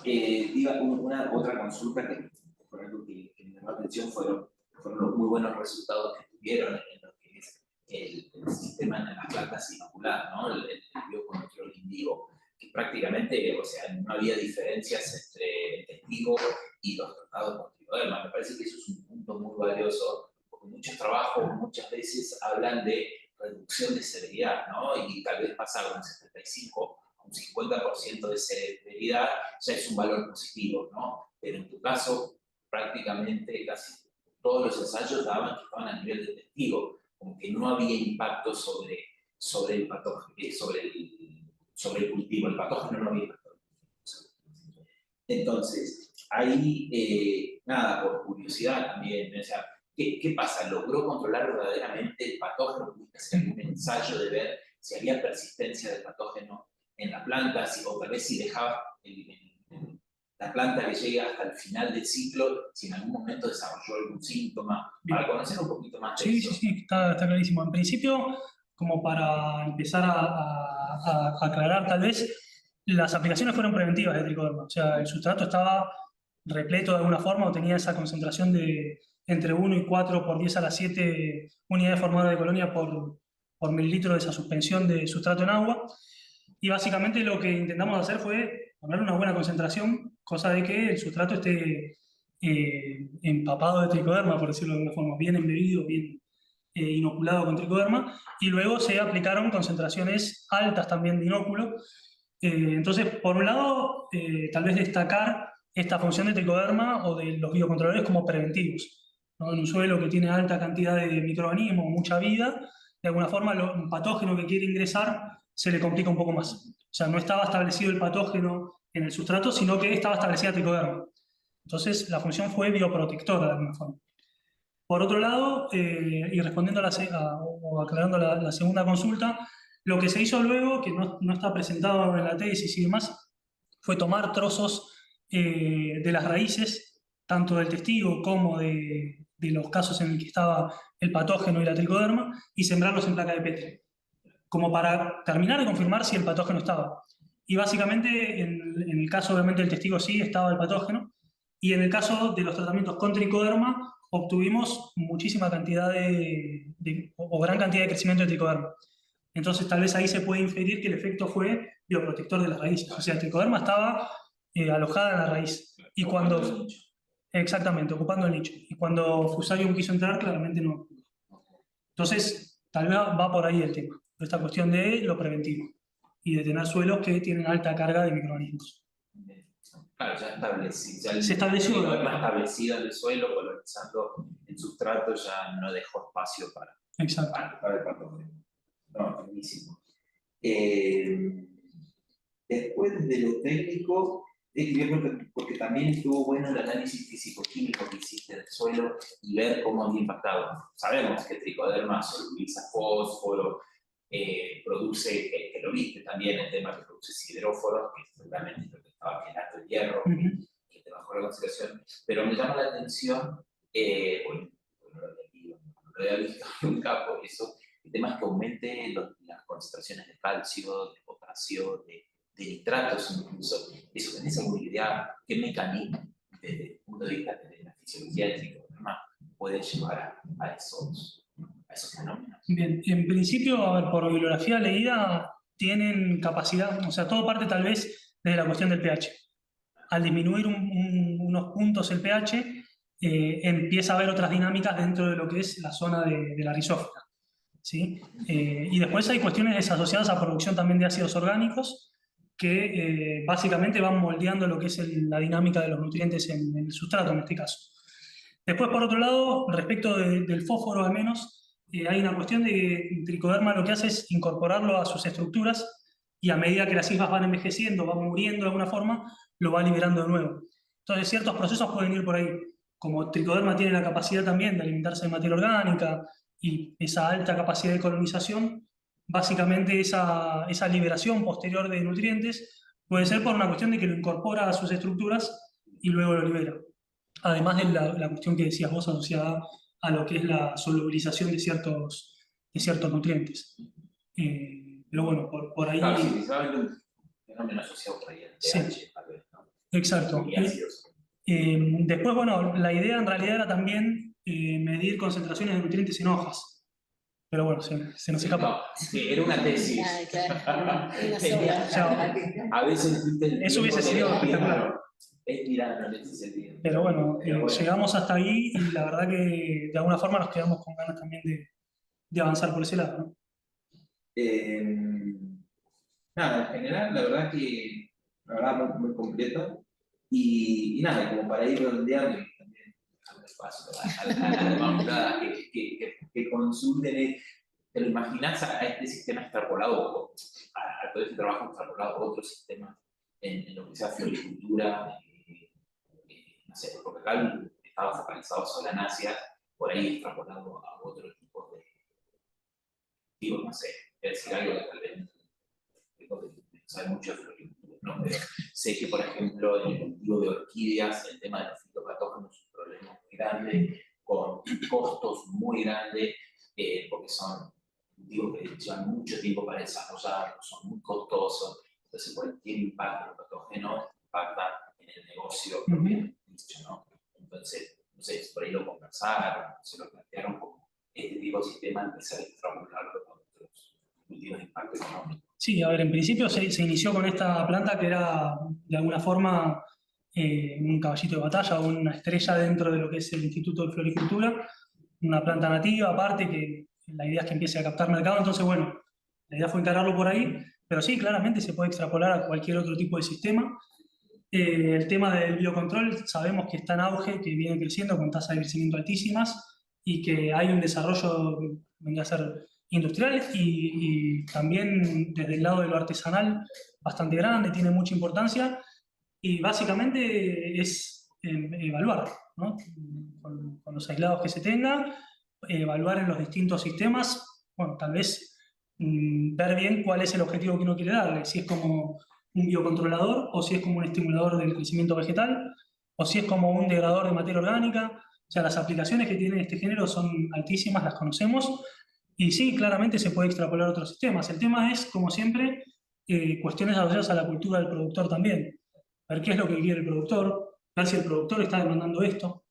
C: una otra consulta que fue algo que me llamó la atención fueron los muy buenos resultados que tuvieron en lo que es el sistema en las plantas inoculadas, ¿no? El biocontrol in vivo, que prácticamente, o sea, no había diferencias entre el testigo y los tratados con tricoderma. Me parece que eso es un punto muy valioso, porque muchos trabajos muchas veces hablan de reducción de severidad, ¿no? Y tal vez pasar de un 75 un 50% de severidad ya es un valor positivo, ¿no? Pero en tu caso, prácticamente casi todos los ensayos daban que estaban a nivel de testigo, como que no había impacto sobre el patógeno, sobre el cultivo, el patógeno no había impacto. Entonces, ahí, nada, por curiosidad también, o sea, ¿qué pasa? ¿Logró controlar verdaderamente el patógeno? ¿Pudiste hacer un ensayo de ver si había persistencia del patógeno en la planta, o tal vez si dejaba la planta que llegue hasta el final del ciclo, si en algún momento desarrolló algún síntoma, para conocer un poquito más de eso?
B: Sí, está clarísimo. En principio, como para empezar a aclarar, tal vez, las aplicaciones fueron preventivas de tricoderma. O sea, el sustrato estaba repleto de alguna forma o tenía esa concentración de entre 1 y 4 por 10 a la 7 unidades formadas de colonia por mililitro de esa suspensión de sustrato en agua. Y básicamente lo que intentamos hacer fue poner una buena concentración, cosa de que el sustrato esté empapado de tricoderma, por decirlo de alguna forma, bien embebido, bien inoculado con tricoderma, y luego se aplicaron concentraciones altas también de inóculo. Entonces, por un lado, tal vez destacar esta función de tricoderma o de los biocontroladores como preventivos, ¿no? En un suelo que tiene alta cantidad de microorganismos, mucha vida, de alguna forma un patógeno que quiere ingresar se le complica un poco más. O sea, no estaba establecido el patógeno en el sustrato, sino que estaba establecida tricoderma. Entonces, la función fue bioprotectora de alguna forma. Por otro lado, y respondiendo o aclarando la segunda consulta, lo que se hizo luego, que no está presentado en la tesis y demás, fue tomar trozos de las raíces, tanto del testigo como de los casos en los que estaba el patógeno y la tricoderma, y sembrarlos en placa de Petri, como para terminar de confirmar si el patógeno estaba. Y básicamente, en el caso obviamente del testigo sí estaba el patógeno, y en el caso de los tratamientos con tricoderma, obtuvimos muchísima cantidad o gran cantidad de crecimiento de tricoderma. Entonces tal vez ahí se puede inferir que el efecto fue bioprotector de las raíces. O sea, el tricoderma estaba alojada en la raíz. Y cuando... Exactamente, ocupando el nicho. Y cuando Fusarium quiso entrar, claramente no. Entonces, tal vez va por ahí el tema. Esta cuestión de lo preventivo y de tener suelos que tienen alta carga de microorganismos.
C: Claro, ya establecido.
B: Se estableció.
C: El más establecido en el suelo, colonizando el sustrato, ya no dejó espacio para el patógeno. No, buenísimo. Después de lo técnico, porque también estuvo bueno el análisis físico-químico que hiciste del suelo y ver cómo había impactado. Sabemos que el tricoderma solubiliza fósforo, produce, que lo viste también, el tema que produce sideróforos, que es realmente lo que estaba quemando el hierro, que te bajó la concentración, pero me llama la atención, bueno, no lo había visto nunca, por eso, el tema es que aumente las concentraciones de calcio, de potasio, de nitratos incluso. Eso, ¿tenés alguna idea qué mecanismo, desde el punto de vista de la fisiología del tricoderma, puede llevar a esos fenómenos?
B: Bien, en principio, a ver, por bibliografía leída, tienen capacidad, o sea, todo parte tal vez desde la cuestión del pH. Al disminuir unos puntos el pH, empieza a haber otras dinámicas dentro de lo que es la zona de la rizófila, ¿sí? Y después hay cuestiones asociadas a producción también de ácidos orgánicos que básicamente van moldeando lo que es la dinámica de los nutrientes en el sustrato en este caso. Después, por otro lado, respecto del fósforo al menos, hay una cuestión de que el tricoderma lo que hace es incorporarlo a sus estructuras y a medida que las hifas van envejeciendo, van muriendo de alguna forma, lo va liberando de nuevo. Entonces ciertos procesos pueden ir por ahí. Como el tricoderma tiene la capacidad también de alimentarse de materia orgánica y esa alta capacidad de colonización, básicamente esa liberación posterior de nutrientes puede ser por una cuestión de que lo incorpora a sus estructuras y luego lo libera. Además de la cuestión que decías vos asociada a lo que es la solubilización de ciertos nutrientes. Pero bueno, por ahí...
C: Claro, sí, saben un fenómeno asociado por ahí al pH,
B: sí.
C: Tal vez, ¿no?
B: Exacto. Después, bueno, la idea en realidad era también medir concentraciones de nutrientes en hojas. Pero bueno, se nos escapa.
C: No, sí, era una tesis.
A: Claro, una sola.
C: A veces
B: eso hubiese sido espectacular.
C: Es tirano en ese sentido.
B: Pero bueno, llegamos hasta ahí y la verdad que de alguna forma nos quedamos con ganas también de avanzar por ese lado, ¿no?
C: Nada, en general, la verdad que muy, muy completo. Y nada, como para ir redondeando y también dejando espacio a la que consulten, ¿te lo imaginas a este sistema extrapolado, a todo este trabajo extrapolado a otros sistemas en lo que sea floricultura? No sé, porque acá estaba focalizado solo en Asia, por ahí extrapolado a otro tipo de. Digo, no sé, es decir algo que tal vez no sabe mucho de floricultura, ¿no? Pero sé que, por ejemplo, en el cultivo de orquídeas, el tema de los fitopatógenos es un problema muy grande, con costos muy grandes, porque son cultivos que llevan mucho tiempo para desarrollar, son muy costosos, entonces cualquier impacto del patógeno impacta en el negocio propiamente dicho, ¿no? Entonces, no sé, por ahí lo conversaron, se lo plantearon como este tipo de sistema empezar a extrapolarlo nuestros últimos impactos económicos.
B: Sí, a ver, en principio se inició con esta planta que era, de alguna forma, un caballito de batalla o una estrella dentro de lo que es el Instituto de Floricultura, una planta nativa, aparte, que la idea es que empiece a captar mercado, entonces, bueno, la idea fue encararlo por ahí, pero sí, claramente se puede extrapolar a cualquier otro tipo de sistema. El tema del biocontrol sabemos que está en auge, que viene creciendo con tasas de crecimiento altísimas y que hay un desarrollo que vendría a ser industrial y también desde el lado de lo artesanal bastante grande, tiene mucha importancia y básicamente es evaluar, ¿no? Con los aislados que se tengan, evaluar en los distintos sistemas, bueno, tal vez ver bien cuál es el objetivo que uno quiere darle, si es como un biocontrolador, o si es como un estimulador del crecimiento vegetal, o si es como un degradador de materia orgánica. O sea, las aplicaciones que tiene este género son altísimas, las conocemos, y sí, claramente se puede extrapolar a otros sistemas. El tema es, como siempre, cuestiones asociadas a la cultura del productor también. Ver qué es lo que quiere el productor, ver si el productor está demandando esto.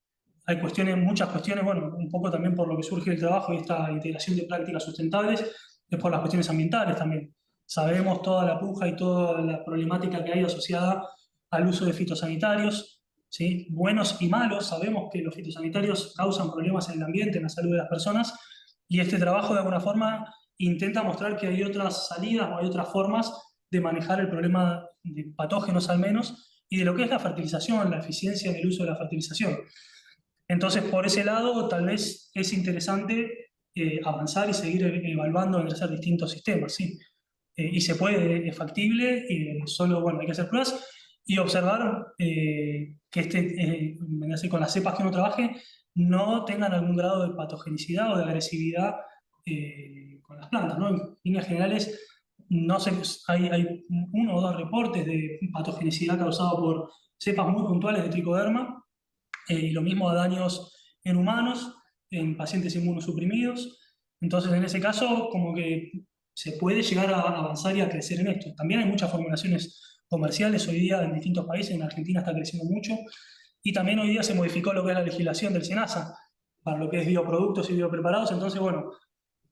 B: Hay cuestiones, muchas cuestiones, bueno, un poco también por lo que surge el trabajo y esta integración de prácticas sustentables, es por las cuestiones ambientales también. Sabemos toda la puja y toda la problemática que hay asociada al uso de fitosanitarios, ¿sí? Buenos y malos. Sabemos que los fitosanitarios causan problemas en el ambiente, en la salud de las personas, y este trabajo de alguna forma intenta mostrar que hay otras salidas o hay otras formas de manejar el problema de patógenos al menos, y de lo que es la fertilización, la eficiencia en el uso de la fertilización. Entonces, por ese lado, tal vez es interesante avanzar y seguir evaluando entre esos distintos sistemas, ¿sí? Y se puede, es factible, solo, bueno, hay que hacer pruebas y observar que con las cepas que uno trabaje no tengan algún grado de patogenicidad o de agresividad con las plantas, ¿no? En líneas generales, no sé, hay uno o dos reportes de patogenicidad causado por cepas muy puntuales de tricoderma, y lo mismo a daños en humanos, en pacientes inmunosuprimidos. Entonces, en ese caso, como que se puede llegar a avanzar y a crecer en esto. También hay muchas formulaciones comerciales hoy día en distintos países, en Argentina está creciendo mucho, y también hoy día se modificó lo que es la legislación del SENASA para lo que es bioproductos y biopreparados. Entonces, bueno,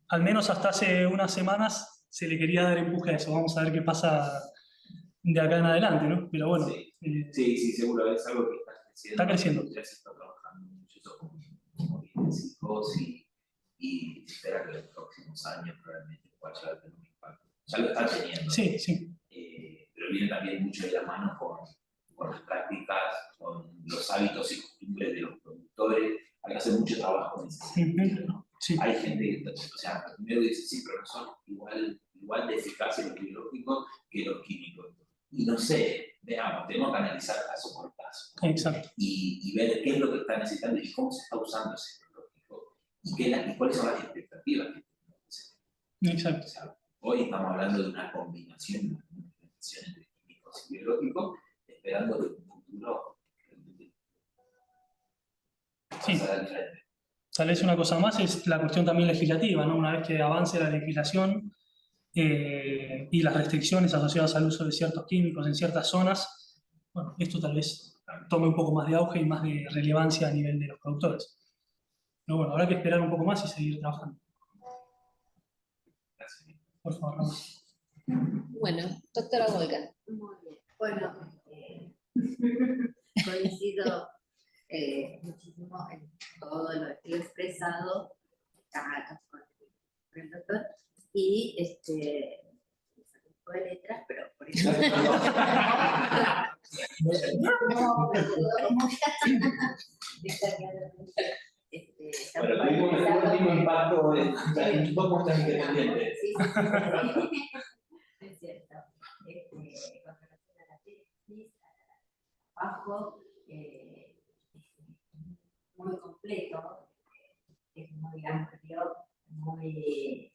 B: al menos hasta hace unas semanas se le quería dar empuje a eso. Vamos a ver qué pasa de acá en adelante, ¿no? Pero bueno.
C: Sí, seguro, es algo que está creciendo.
B: Está creciendo.
C: Ya se está trabajando mucho eso, como bien decís vos, y se espera que en los próximos años probablemente pueda llegar a tener un impacto. Ya lo está teniendo.
B: Sí, sí.
C: Pero viene también mucho de la mano con las prácticas, con los hábitos y costumbres de los productores. Hay que hacer mucho trabajo en ese sentido, ¿no?
B: Sí.
C: Hay gente que, o sea, primero dice, sí, pero no son igual de eficaces los biológicos que los químicos. Y no sé, veamos, tenemos que analizar caso por caso, ¿no?
B: Exacto.
C: Y ver qué es lo que está necesitando y cómo se está usando ese biológico y cuáles son las expectativas que tenemos.
B: Exacto.
C: O sea, hoy estamos hablando de una combinación entre químicos y biológicos, esperando que en un futuro
B: sí. Tal vez una cosa más es la cuestión también legislativa, ¿no? Una vez que avance la legislación y las restricciones asociadas al uso de ciertos químicos en ciertas zonas, bueno, esto tal vez tome un poco más de auge y más de relevancia a nivel de los productores. Pero bueno, habrá que esperar un poco más y seguir trabajando.
C: Gracias.
B: Por favor, Ramos.
A: Bueno, doctora Volga.
D: Muy bien. Bueno, coincido muchísimo en todo lo que he expresado acá con el doctor y un poco de letras, pero por eso
C: Bueno, tuvimos el último impacto en 2 muestras independientes.
D: Sí, es cierto. Con relación a la tesis, al trabajo, muy completo, es muy amplio, muy,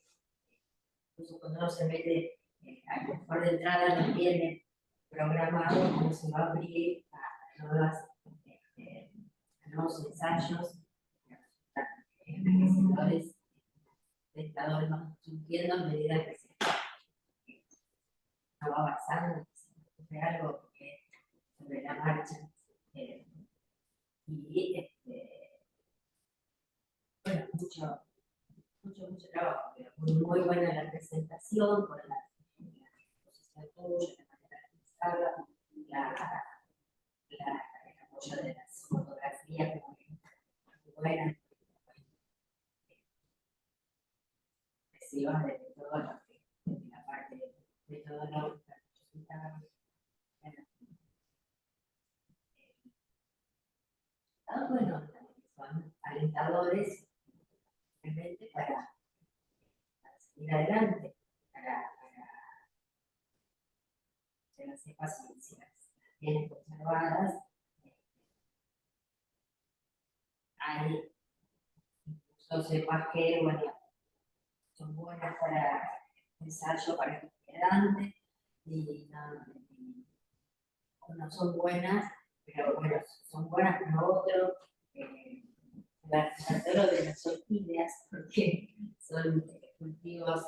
D: incluso cuando uno se mete a lo mejor de entrada no tiene programado cómo se va a abrir a nuevos ensayos, los testadores van surgiendo a medida que se va avanzando, que se algo sobre la marcha. Y bueno, mucho trabajo, pero muy buena la presentación, con la exposición tuya, la manera de expresarla, el apoyo de las fotografías muy buenas, expresivas de todo lo que, de la parte de todo lo que resulta. Bueno, son alentadores realmente para seguir adelante, para que las cepas si las tienen conservadas, hay incluso cepas que, bueno, son buenas para ensayo, para el quedante, y no son buenas, pero bueno, son buenas para otro. Tratando de las orquídeas, porque son cultivos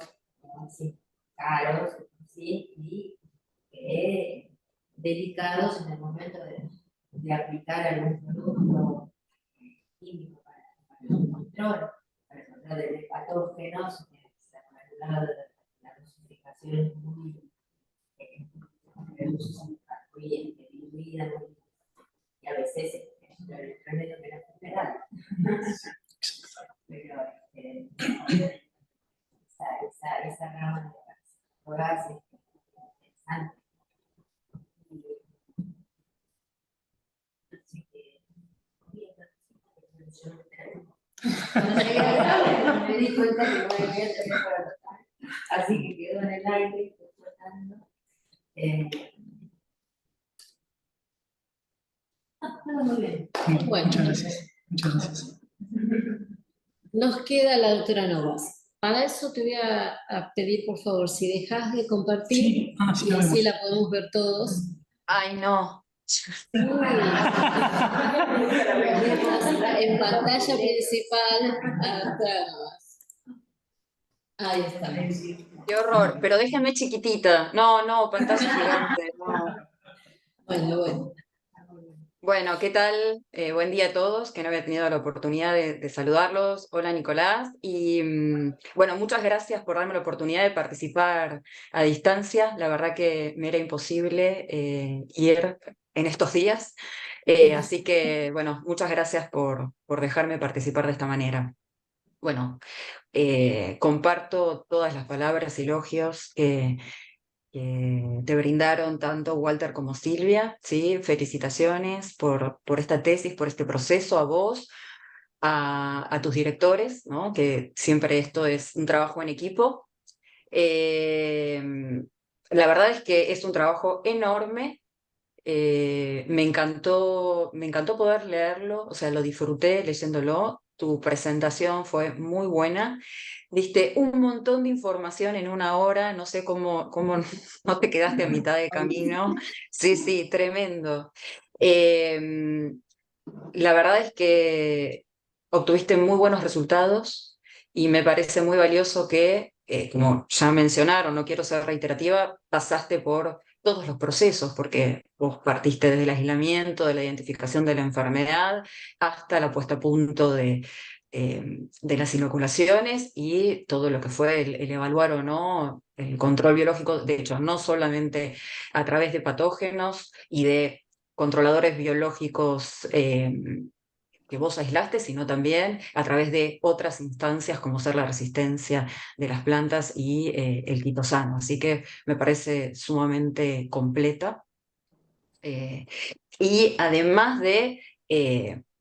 D: así, caros, ¿sí? Y delicados en el momento de aplicar algún producto químico para el control de patógenos, la dosificación es muy diluida, y a veces el remedio de la enfermedad. Pero esa rama de las drogas es interesante. Así que, cuando llegué acá me di cuenta que no había tener para tocar. Así que quedó en el aire, flotando. Muy bien.
A: Bueno,
B: muchas gracias. Muchas gracias.
A: nos queda la doctora Novas. Para eso te voy a pedir, por favor, si dejas de compartir,
B: Sí, sí,
A: y
B: la
A: así
B: vemos.
A: la podemos ver todos.
E: Ay, no.
A: En pantalla principal, a la doctora Novas. Ahí estamos.
E: Qué horror. Pero déjenme chiquitita. No, pantalla gigante. No.
A: Bueno.
E: Bueno, ¿qué tal? Buen día a todos, que no había tenido la oportunidad de saludarlos. Hola, Nicolás. Y bueno, muchas gracias por darme la oportunidad de participar a distancia. La verdad que me era imposible ir en estos días. Así que, bueno, muchas gracias por dejarme participar de esta manera. Bueno, comparto todas las palabras y elogios que te brindaron tanto Walter como Silvia, ¿sí? Felicitaciones por esta tesis, por este proceso, a vos, a tus directores, ¿no? Que siempre esto es un trabajo en equipo. Eh, la verdad es que es un trabajo enorme. Me encantó poder leerlo, o sea, lo disfruté leyéndolo. Tu presentación fue muy buena. Diste un montón de información en una hora, no sé cómo no te quedaste a mitad de camino. Sí, tremendo. Eh, la verdad es que obtuviste muy buenos resultados y me parece muy valioso que, como ya mencionaron, no quiero ser reiterativa, pasaste por todos los procesos, porque vos partiste desde el aislamiento, de la identificación de la enfermedad, hasta la puesta a punto de las inoculaciones y todo lo que fue el evaluar o no el control biológico, de hecho, no solamente a través de patógenos y de controladores biológicos que vos aislaste, sino también a través de otras instancias como ser la resistencia de las plantas y el quitosano. Así que me parece sumamente completa. Y además de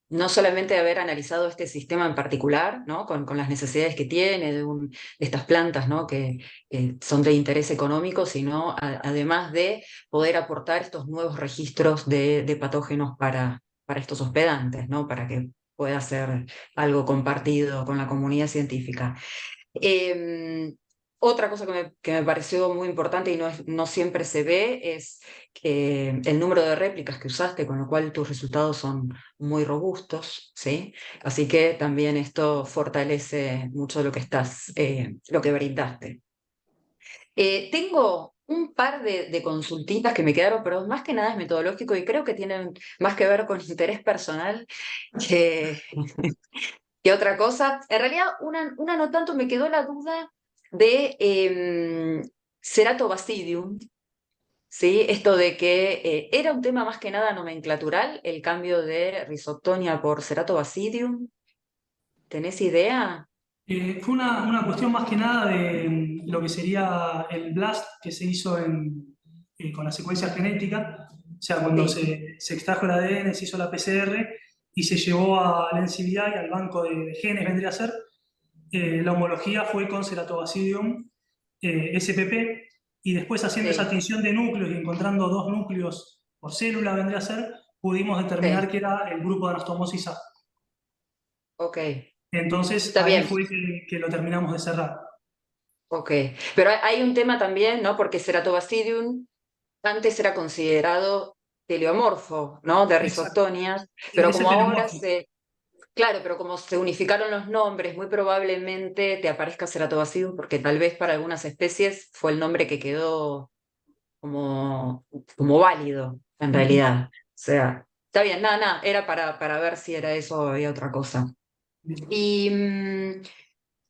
E: no solamente haber analizado este sistema en particular, ¿no? con las necesidades que tiene de estas plantas, ¿no? que son de interés económico, sino además de poder aportar estos nuevos registros de patógenos para estos hospedantes, ¿no? Para que pueda ser algo compartido con la comunidad científica. Otra cosa que me pareció muy importante y no siempre se ve es el número de réplicas que usaste, con lo cual tus resultados son muy robustos, ¿sí? Así que también esto fortalece mucho lo que lo que brindaste. Tengo un par de consultitas que me quedaron, pero más que nada es metodológico y creo que tienen más que ver con interés personal que, ¿Qué otra cosa? En realidad, una no tanto, me quedó la duda de Cerato Basidium, ¿sí? Esto de que era un tema más que nada nomenclatural, el cambio de Rhizoctonia por Cerato Basidium. ¿Tenés idea?
B: Fue una cuestión más que nada de lo que sería el blast que se hizo con la secuencia genética, o sea, cuando
E: Sí,
B: se extrajo el ADN, se hizo la PCR y se llevó al NCBI, al banco de genes vendría a ser, la homología fue con Ceratobacillium SPP, y después haciendo esa
E: sí,
B: tinción de núcleos y encontrando 2 núcleos por célula vendría a ser, pudimos determinar
E: sí,
B: que era el grupo de anastomosis A.
E: ok.
B: Entonces
E: Está
B: ahí
E: bien,
B: fue que lo terminamos de cerrar.
E: ok. Pero hay un tema también, ¿no? Porque Ceratobacillium antes era considerado teleomorfo, ¿no? De
B: Exacto.
E: Rhizoctonia,
B: Sí,
E: pero
B: ese
E: como ahora
B: telemorfo.
E: se... Claro, pero como se unificaron los nombres, muy probablemente te aparezca Ceratobacillum porque tal vez para algunas especies fue el nombre que quedó como, como válido, en
B: Ujú.
E: realidad. O sea, está bien, nada, nada, era para ver si era eso o había otra cosa.
B: Bien.
E: Y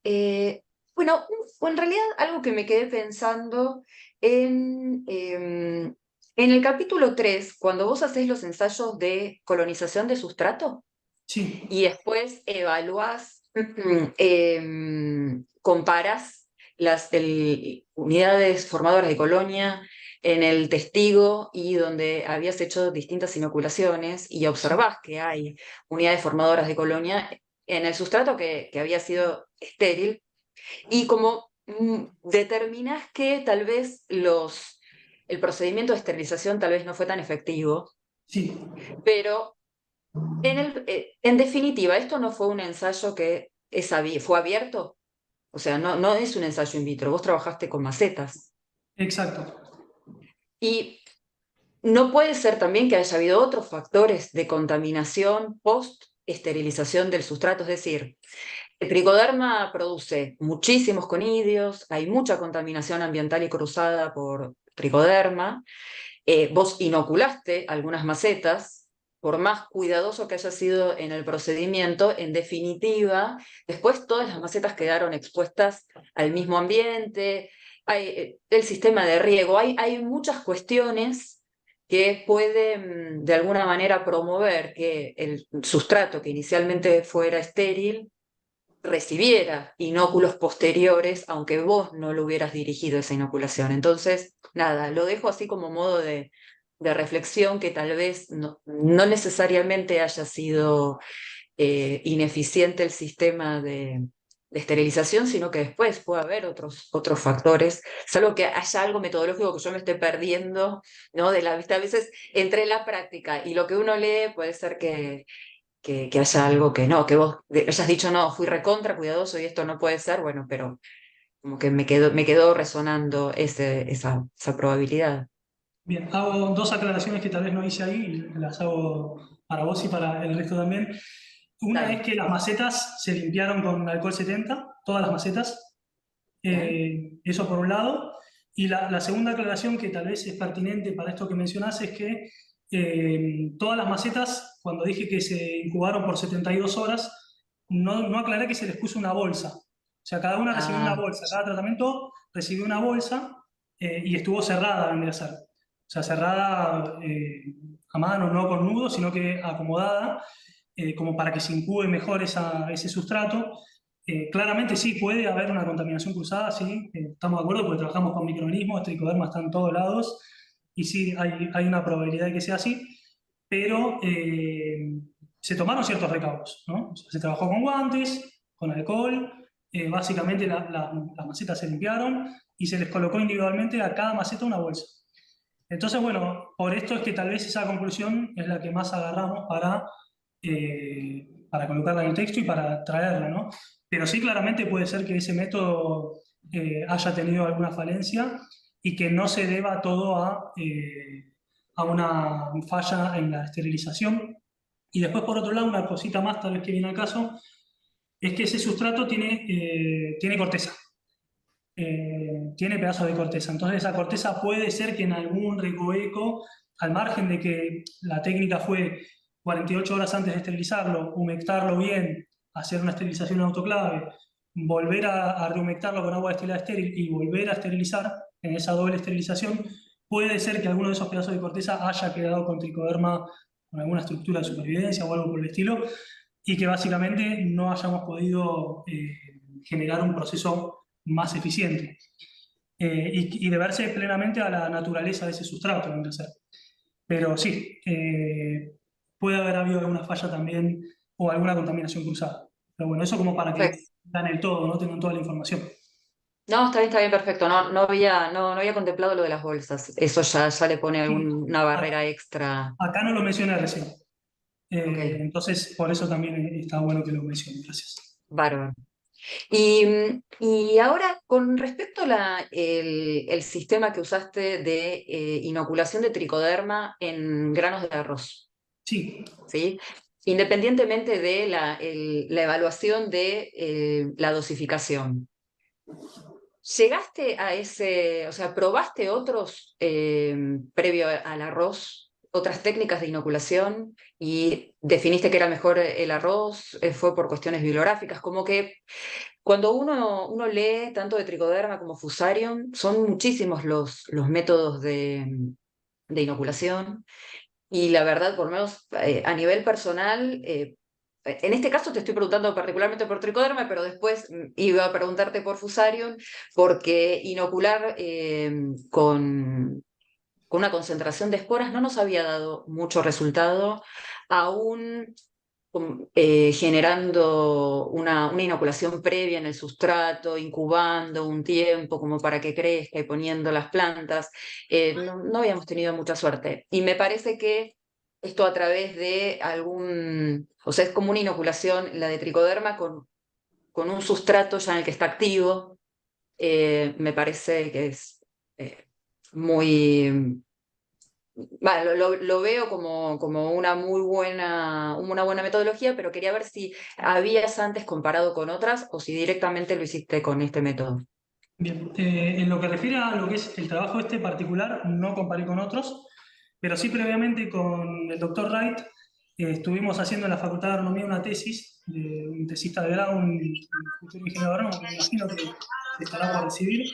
E: eh, bueno, en realidad algo que me quedé pensando en el capítulo 3 cuando vos hacés los ensayos de colonización de sustrato
B: Sí,
E: y después evaluás, comparás las unidades formadoras de colonia en el testigo y donde habías hecho distintas inoculaciones y
B: sí,
E: observás que hay unidades formadoras de colonia en el sustrato que había sido estéril y como determinás que tal vez el procedimiento de esterilización tal vez no fue tan efectivo,
B: sí.
E: pero en definitiva, esto no fue un ensayo que fue abierto, o sea, no es un ensayo in vitro, vos trabajaste con macetas.
B: Exacto.
E: Y no puede ser también que haya habido otros factores de contaminación post-esterilización del sustrato, es decir, el tricoderma produce muchísimos conidios, hay mucha contaminación ambiental y cruzada por tricoderma. Vos inoculaste algunas macetas, por más cuidadoso que haya sido en el procedimiento, en definitiva, después todas las macetas quedaron expuestas al mismo ambiente, hay, el sistema de riego, hay muchas cuestiones que pueden de alguna manera promover que el sustrato que inicialmente fuera estéril recibiera inóculos posteriores, aunque vos no lo hubieras dirigido esa inoculación. Entonces, nada, lo dejo así como modo de reflexión que tal vez no necesariamente haya sido ineficiente el sistema de esterilización, sino que después puede haber otros factores, salvo que haya algo metodológico que yo me esté perdiendo, ¿no? De la vista. A veces entre la práctica y lo que uno lee puede ser que haya algo que no, que vos hayas dicho, no, fui recontra cuidadoso y esto no puede ser, bueno, pero como que me quedó resonando esa probabilidad.
B: Bien, hago 2 aclaraciones que tal vez no hice ahí, y las hago para vos y para el resto también. Una es
E: Dale.
B: que las macetas se limpiaron con alcohol 70, todas las macetas,
E: Bien.
B: eso por un lado. Y la segunda aclaración que tal vez es pertinente para esto que mencionás es que todas las macetas, cuando dije que se incubaron por 72 horas, no aclaré que se les puso una bolsa. O sea, cada una recibió una
E: Ah,
B: bolsa, cada tratamiento recibió una bolsa y estuvo cerrada, vendría a ser. O sea, cerrada a mano, no con nudo, sino que acomodada, como para que se incube mejor ese sustrato. Claramente sí, puede haber una contaminación cruzada, sí, estamos de acuerdo porque trabajamos con microorganismos, tricoderma está en todos lados, y sí, hay una probabilidad de que sea así, pero se tomaron ciertos recaudos, ¿no? O sea, se trabajó con guantes, con alcohol, básicamente las macetas se limpiaron y se les colocó individualmente a cada maceta una bolsa. Entonces, bueno, por esto es que tal vez esa conclusión es la que más agarramos para colocarla en el texto y para traerla, ¿no? Pero sí, claramente puede ser que ese método haya tenido alguna falencia y que no se deba todo a una falla en la esterilización. Y después, por otro lado, una cosita más, tal vez que viene al caso, es que ese sustrato tiene corteza, tiene pedazos de corteza. Entonces esa corteza puede ser que en algún recoveco, al margen de que la técnica fue 48 horas antes de esterilizarlo, humectarlo bien hacer una esterilización en autoclave, volver a rehumectarlo con agua destilada estéril y volver a esterilizar en esa doble esterilización, puede ser que alguno de esos pedazos de corteza haya quedado con tricoderma, con alguna estructura de supervivencia o algo por el estilo, y que básicamente no hayamos podido generar un proceso más eficiente. Y deberse plenamente a la naturaleza de ese sustrato, vendría a ser. Pero sí, puede haber habido alguna falla también o alguna contaminación cruzada. Pero bueno, eso como para que
E: Perfecto.
B: dan el todo, no tengan toda la información.
E: No, está bien, perfecto. No había contemplado lo de las bolsas. Eso ya le pone
B: Sí,
E: una barrera extra.
B: acá no lo mencioné recién.
E: Ok,
B: Entonces, por eso también está bueno que lo mencione. Gracias.
E: bárbaro. Y ahora, con respecto a el sistema que usaste de inoculación de tricoderma en granos de arroz,
B: Sí,
E: ¿sí? Independientemente de la evaluación de la dosificación, ¿llegaste a o sea, probaste otros previo al arroz, otras técnicas de inoculación y definiste que era mejor el arroz? ¿Fue por cuestiones bibliográficas? Como que cuando uno lee tanto de tricoderma como fusarium, son muchísimos los métodos de inoculación y la verdad, por lo menos a nivel personal, en este caso te estoy preguntando particularmente por tricoderma, pero después iba a preguntarte por fusarium, porque inocular con una concentración de esporas no nos había dado mucho resultado, aún generando una inoculación previa en el sustrato, incubando un tiempo como para que crezca y poniendo las plantas. No habíamos tenido mucha suerte. Y me parece que esto a través de o sea, es como una inoculación, la de tricoderma, con un sustrato ya en el que está activo. Me parece que es muy... lo veo como una buena metodología, pero quería ver si habías antes comparado con otras o si directamente lo hiciste con este método.
B: bien. En lo que refiere a lo que es el trabajo este particular, no comparé con otros, pero sí previamente con el doctor Wright estuvimos haciendo en la Facultad de Agronomía una tesis de un tesista de grado, un futuro ingeniero agrónomo que me imagino que se estará por recibir.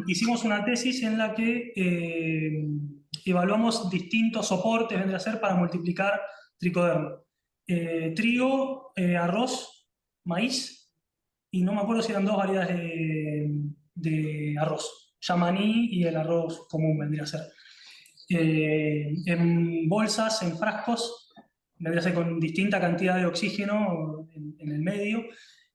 B: Hicimos una tesis en la que evaluamos distintos soportes, vendría a ser, para multiplicar tricoderma. Trigo, arroz, maíz, y no me acuerdo si eran dos variedades de arroz, yamaní y el arroz común vendría a ser. En bolsas, en frascos, vendría a ser con distinta cantidad de oxígeno en el medio,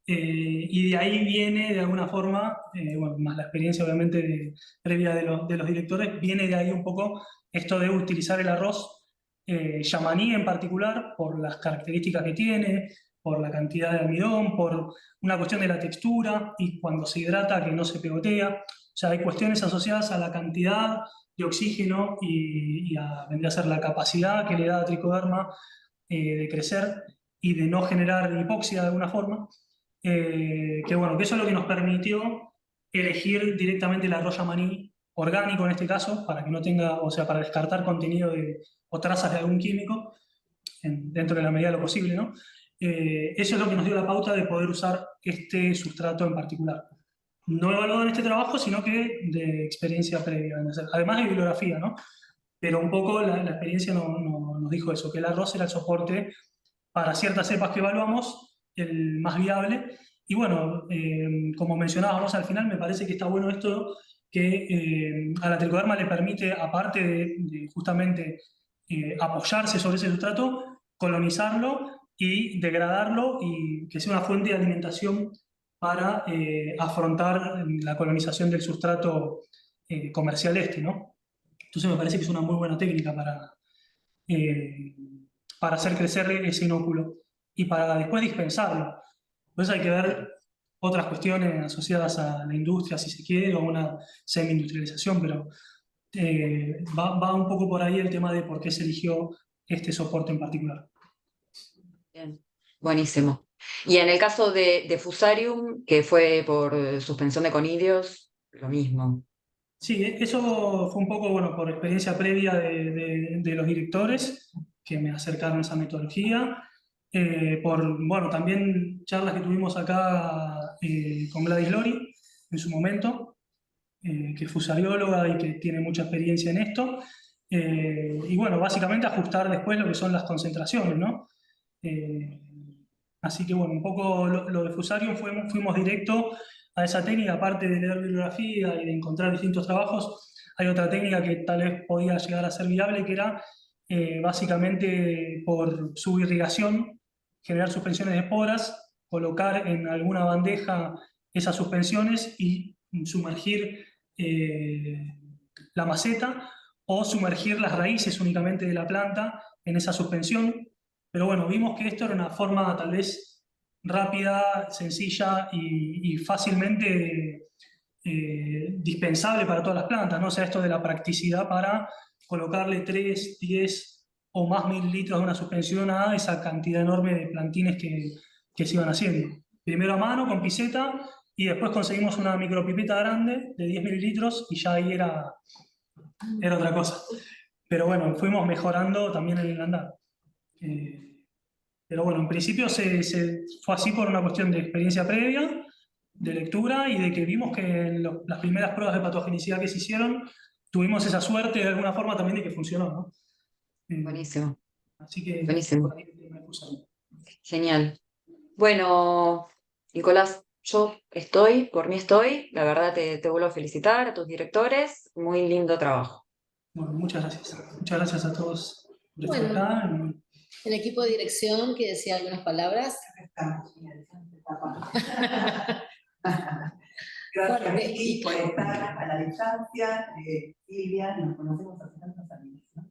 B: y de ahí viene de alguna forma, bueno, más la experiencia obviamente previa de los directores, viene de ahí un poco esto de utilizar el arroz yamaní en particular, por las características que tiene, por la cantidad de almidón, por una cuestión de la textura y cuando se hidrata que no se pegotea. O sea, hay cuestiones asociadas a la cantidad de oxígeno vendría a ser la capacidad que le da a tricoderma de crecer y de no generar hipoxia de alguna forma. Que bueno, que eso es lo que nos permitió elegir directamente el arroz yamaní orgánico en este caso, para que no tenga, o sea, para descartar contenido o trazas de algún químico dentro de la medida de lo posible, ¿no? Eso es lo que nos dio la pauta de poder usar este sustrato en particular. No evaluado en este trabajo, sino que de experiencia previa, además de bibliografía, ¿no? Pero un poco la experiencia nos dijo eso, que el arroz era el soporte para ciertas cepas que evaluamos, el más viable. Y bueno, como mencionábamos al final, me parece que está bueno esto que a la tricoderma le permite, aparte de justamente apoyarse sobre ese sustrato, colonizarlo y degradarlo y que sea una fuente de alimentación para afrontar la colonización del sustrato comercial ¿no? Entonces me parece que es una muy buena técnica eh, para hacer crecer ese inóculo y para después dispensarlo. Entonces hay que ver otras cuestiones asociadas a la industria, si se quiere, o a una semi-industrialización, pero va un poco por ahí el tema de por qué se eligió este soporte en particular.
E: Bien, buenísimo. Y en el caso de Fusarium, que fue por suspensión de conidios, lo mismo.
B: Sí, eso fue un poco, bueno, por experiencia previa de los directores que me acercaron a esa metodología. por, bueno, también charlas que tuvimos acá con Gladys Lori en su momento, que es fusarióloga y que tiene mucha experiencia en esto. Y bueno, básicamente ajustar después lo que son las concentraciones, ¿no? Así que bueno, un poco lo de Fusarium fuimos directo a esa técnica, aparte de leer bibliografía y de encontrar distintos trabajos, hay otra técnica que tal vez podía llegar a ser viable, que era básicamente por subirrigación, generar suspensiones de esporas, colocar en alguna bandeja esas suspensiones y sumergir la maceta o sumergir las raíces únicamente de la planta en esa suspensión. Pero bueno, vimos que esto era una forma tal vez rápida, sencilla y fácilmente dispensable para todas las plantas, ¿no? O sea, esto de la practicidad para colocarle 3, 10 o más mililitros de una suspensión a esa cantidad enorme de plantines que se iban haciendo. Primero a mano, con piseta, y después conseguimos una micropipeta grande de 10 mililitros y ya ahí era otra cosa. Pero bueno, fuimos mejorando también en el andar. Pero bueno, en principio fue así por una cuestión de experiencia previa, de lectura y de que vimos que en las primeras pruebas de patogenicidad que se hicieron tuvimos esa suerte de alguna forma también de que funcionó, ¿no?
E: Buenísimo.
B: Así que
E: Buenísimo.
B: por ahí me puse ahí.
E: Genial. Bueno, Nicolás, por mí estoy, la verdad te vuelvo a felicitar a tus directores, muy lindo trabajo.
B: Bueno, muchas gracias. Muchas gracias a todos por estar
A: Bueno.
B: acá.
A: El equipo de dirección que decía algunas palabras.
F: Gracias, Vicky, por estar a la distancia. Silvia, nos conocemos hace tantos años, ¿no?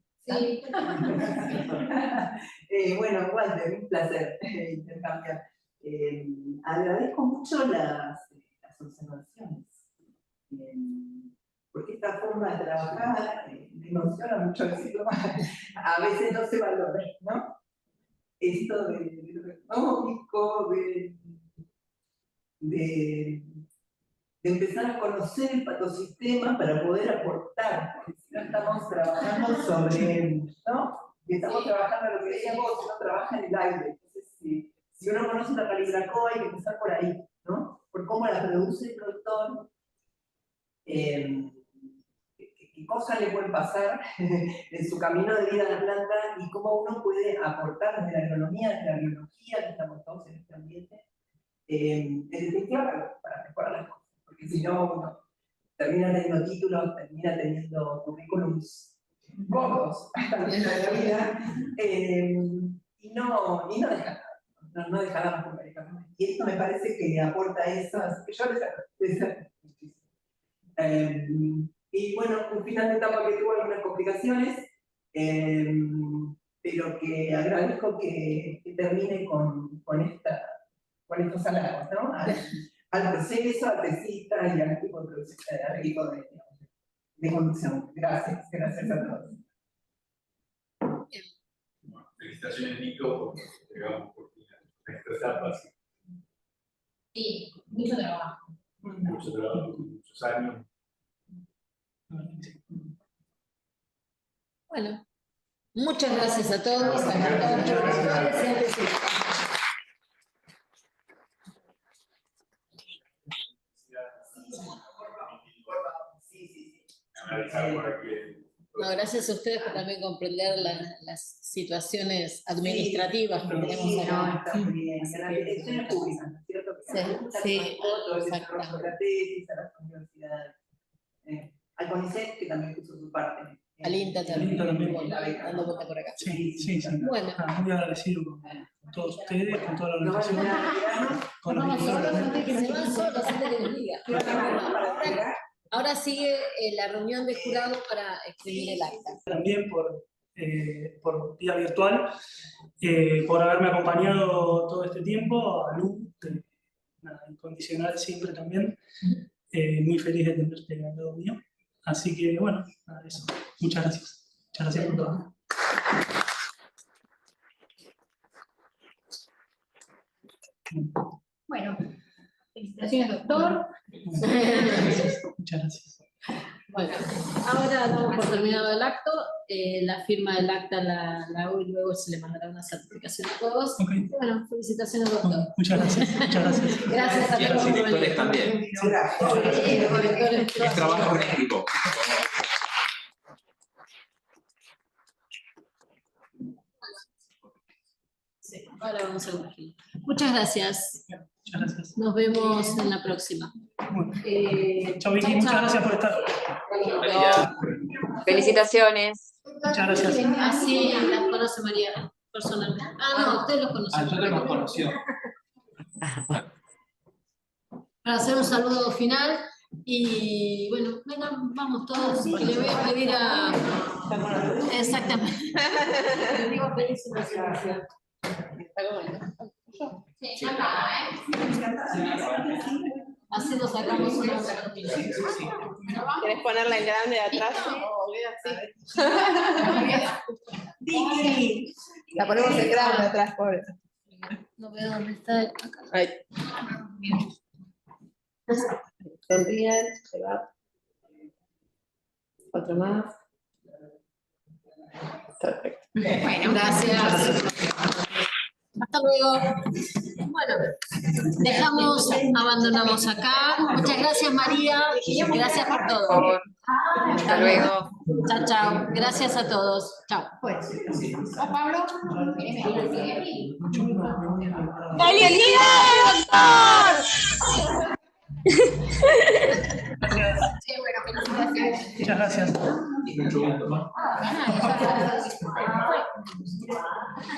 A: Sí.
F: Bueno, Walter, un placer intercambiar. Agradezco mucho las observaciones, porque esta forma de trabajar me emociona mucho decirlo, a veces no se valora, ¿no? Esto de lo económico, de empezar a conocer el patosistema para poder aportar, porque si no estamos trabajando sobre, ¿no? Y estamos trabajando lo que decía vos, si no trabaja en el aire. Entonces, si uno conoce la calibracoa, hay que empezar por ahí, ¿no? Por cómo la produce el productor, qué cosas le pueden pasar en su camino de vida a la planta y cómo uno puede aportar desde la agronomía, desde la biología, que estamos todos en este ambiente, en definitiva para mejorar las cosas. Porque si no, uno termina teniendo títulos, termina teniendo currículums gordos también en la vida, y no deja nada, no deja nada por medicamentos. Y esto me parece que aporta eso, así que yo les agradezco muchísimo. Y bueno, un final de etapa que tuvo algunas complicaciones, pero que agradezco que termine con estos halagos, ¿no? Al proceso, al tesista y al equipo de producción, al equipo de conducción. Gracias a todos.
G: Felicitaciones, Nico, porque llegamos por fin a estas etapas.
A: Sí, mucho trabajo.
G: Mucho trabajo, muchos años.
A: Bueno, muchas gracias a todos. Siempre sí. No, gracias a ustedes por también comprender las situaciones administrativas que tenemos acá.
F: Está muy bien. La dirección es pública, ¿no es cierto?
A: Sí,
F: exacto. La tesis, a las universidades. Al CONICET, que también puso su parte.
A: Al INTA también, dando vuelta por acá.
B: Sí.
A: Bueno.
B: Muy agradecido con todos ustedes, con toda la organización. Con los
A: antes que se van solos, antes que les diga. Ahora sigue la reunión de jurados para escribir el acta.
B: También por vía virtual, por haberme acompañado todo este tiempo, a Lu, incondicional siempre también, muy feliz de tenerte al lado mío. Así que bueno, nada, eso. Muchas gracias. Muchas gracias por todo.
H: Bueno, felicitaciones, doctor.
B: Muchas gracias.
A: Bueno, ahora damos por terminado el acto. la firma del acta la hago y luego se le mandará una certificación a todos.
B: Ok.
A: Y bueno, felicitaciones, doctor.
B: Muchas gracias. Muchas gracias.
A: Gracias a
C: Y a los
A: todos por
C: directores
A: venir.
C: también.
A: Directores,
C: Es trabajo en equipo.
A: sí, ahora vamos a ver. Muchas gracias.
B: Muchas gracias.
A: Nos vemos en la próxima.
B: Bueno. Chao,
A: Chau,
B: Vicky. Muchas
A: chau.
B: gracias por estar.
C: María.
E: Felicitaciones.
B: Muchas gracias.
A: Así las conoce María personalmente. Ah, no, usted los conoce.
C: Ah, yo no nos conoció.
A: Para hacer un saludo final y bueno, vengan, vamos todos, que le voy a pedir a... Exactamente. Le digo a pedir su presentación. Sí, acá, así nos sacamos una foto.
I: ¿Querés ponerla en grande de atrás?
F: Vicky.
I: La ponemos en grande atrás, pobre.
A: No veo dónde está. Acá.
I: Ahí. Sonríen, se va. Otro más. Perfecto.
A: Bueno, gracias. Hasta luego. Bueno, abandonamos acá. Muchas gracias, María. Gracias por
E: Por
A: todo.
E: favor. Hasta luego.
A: Chao, chao. Gracias a todos. Chao.
H: Pablo.
E: ¡Felicidades, doctor!
B: Gracias.
H: Sí, bueno, felicitaciones.
B: Muchas gracias.
C: Y mucho gusto.
H: Ah, ya.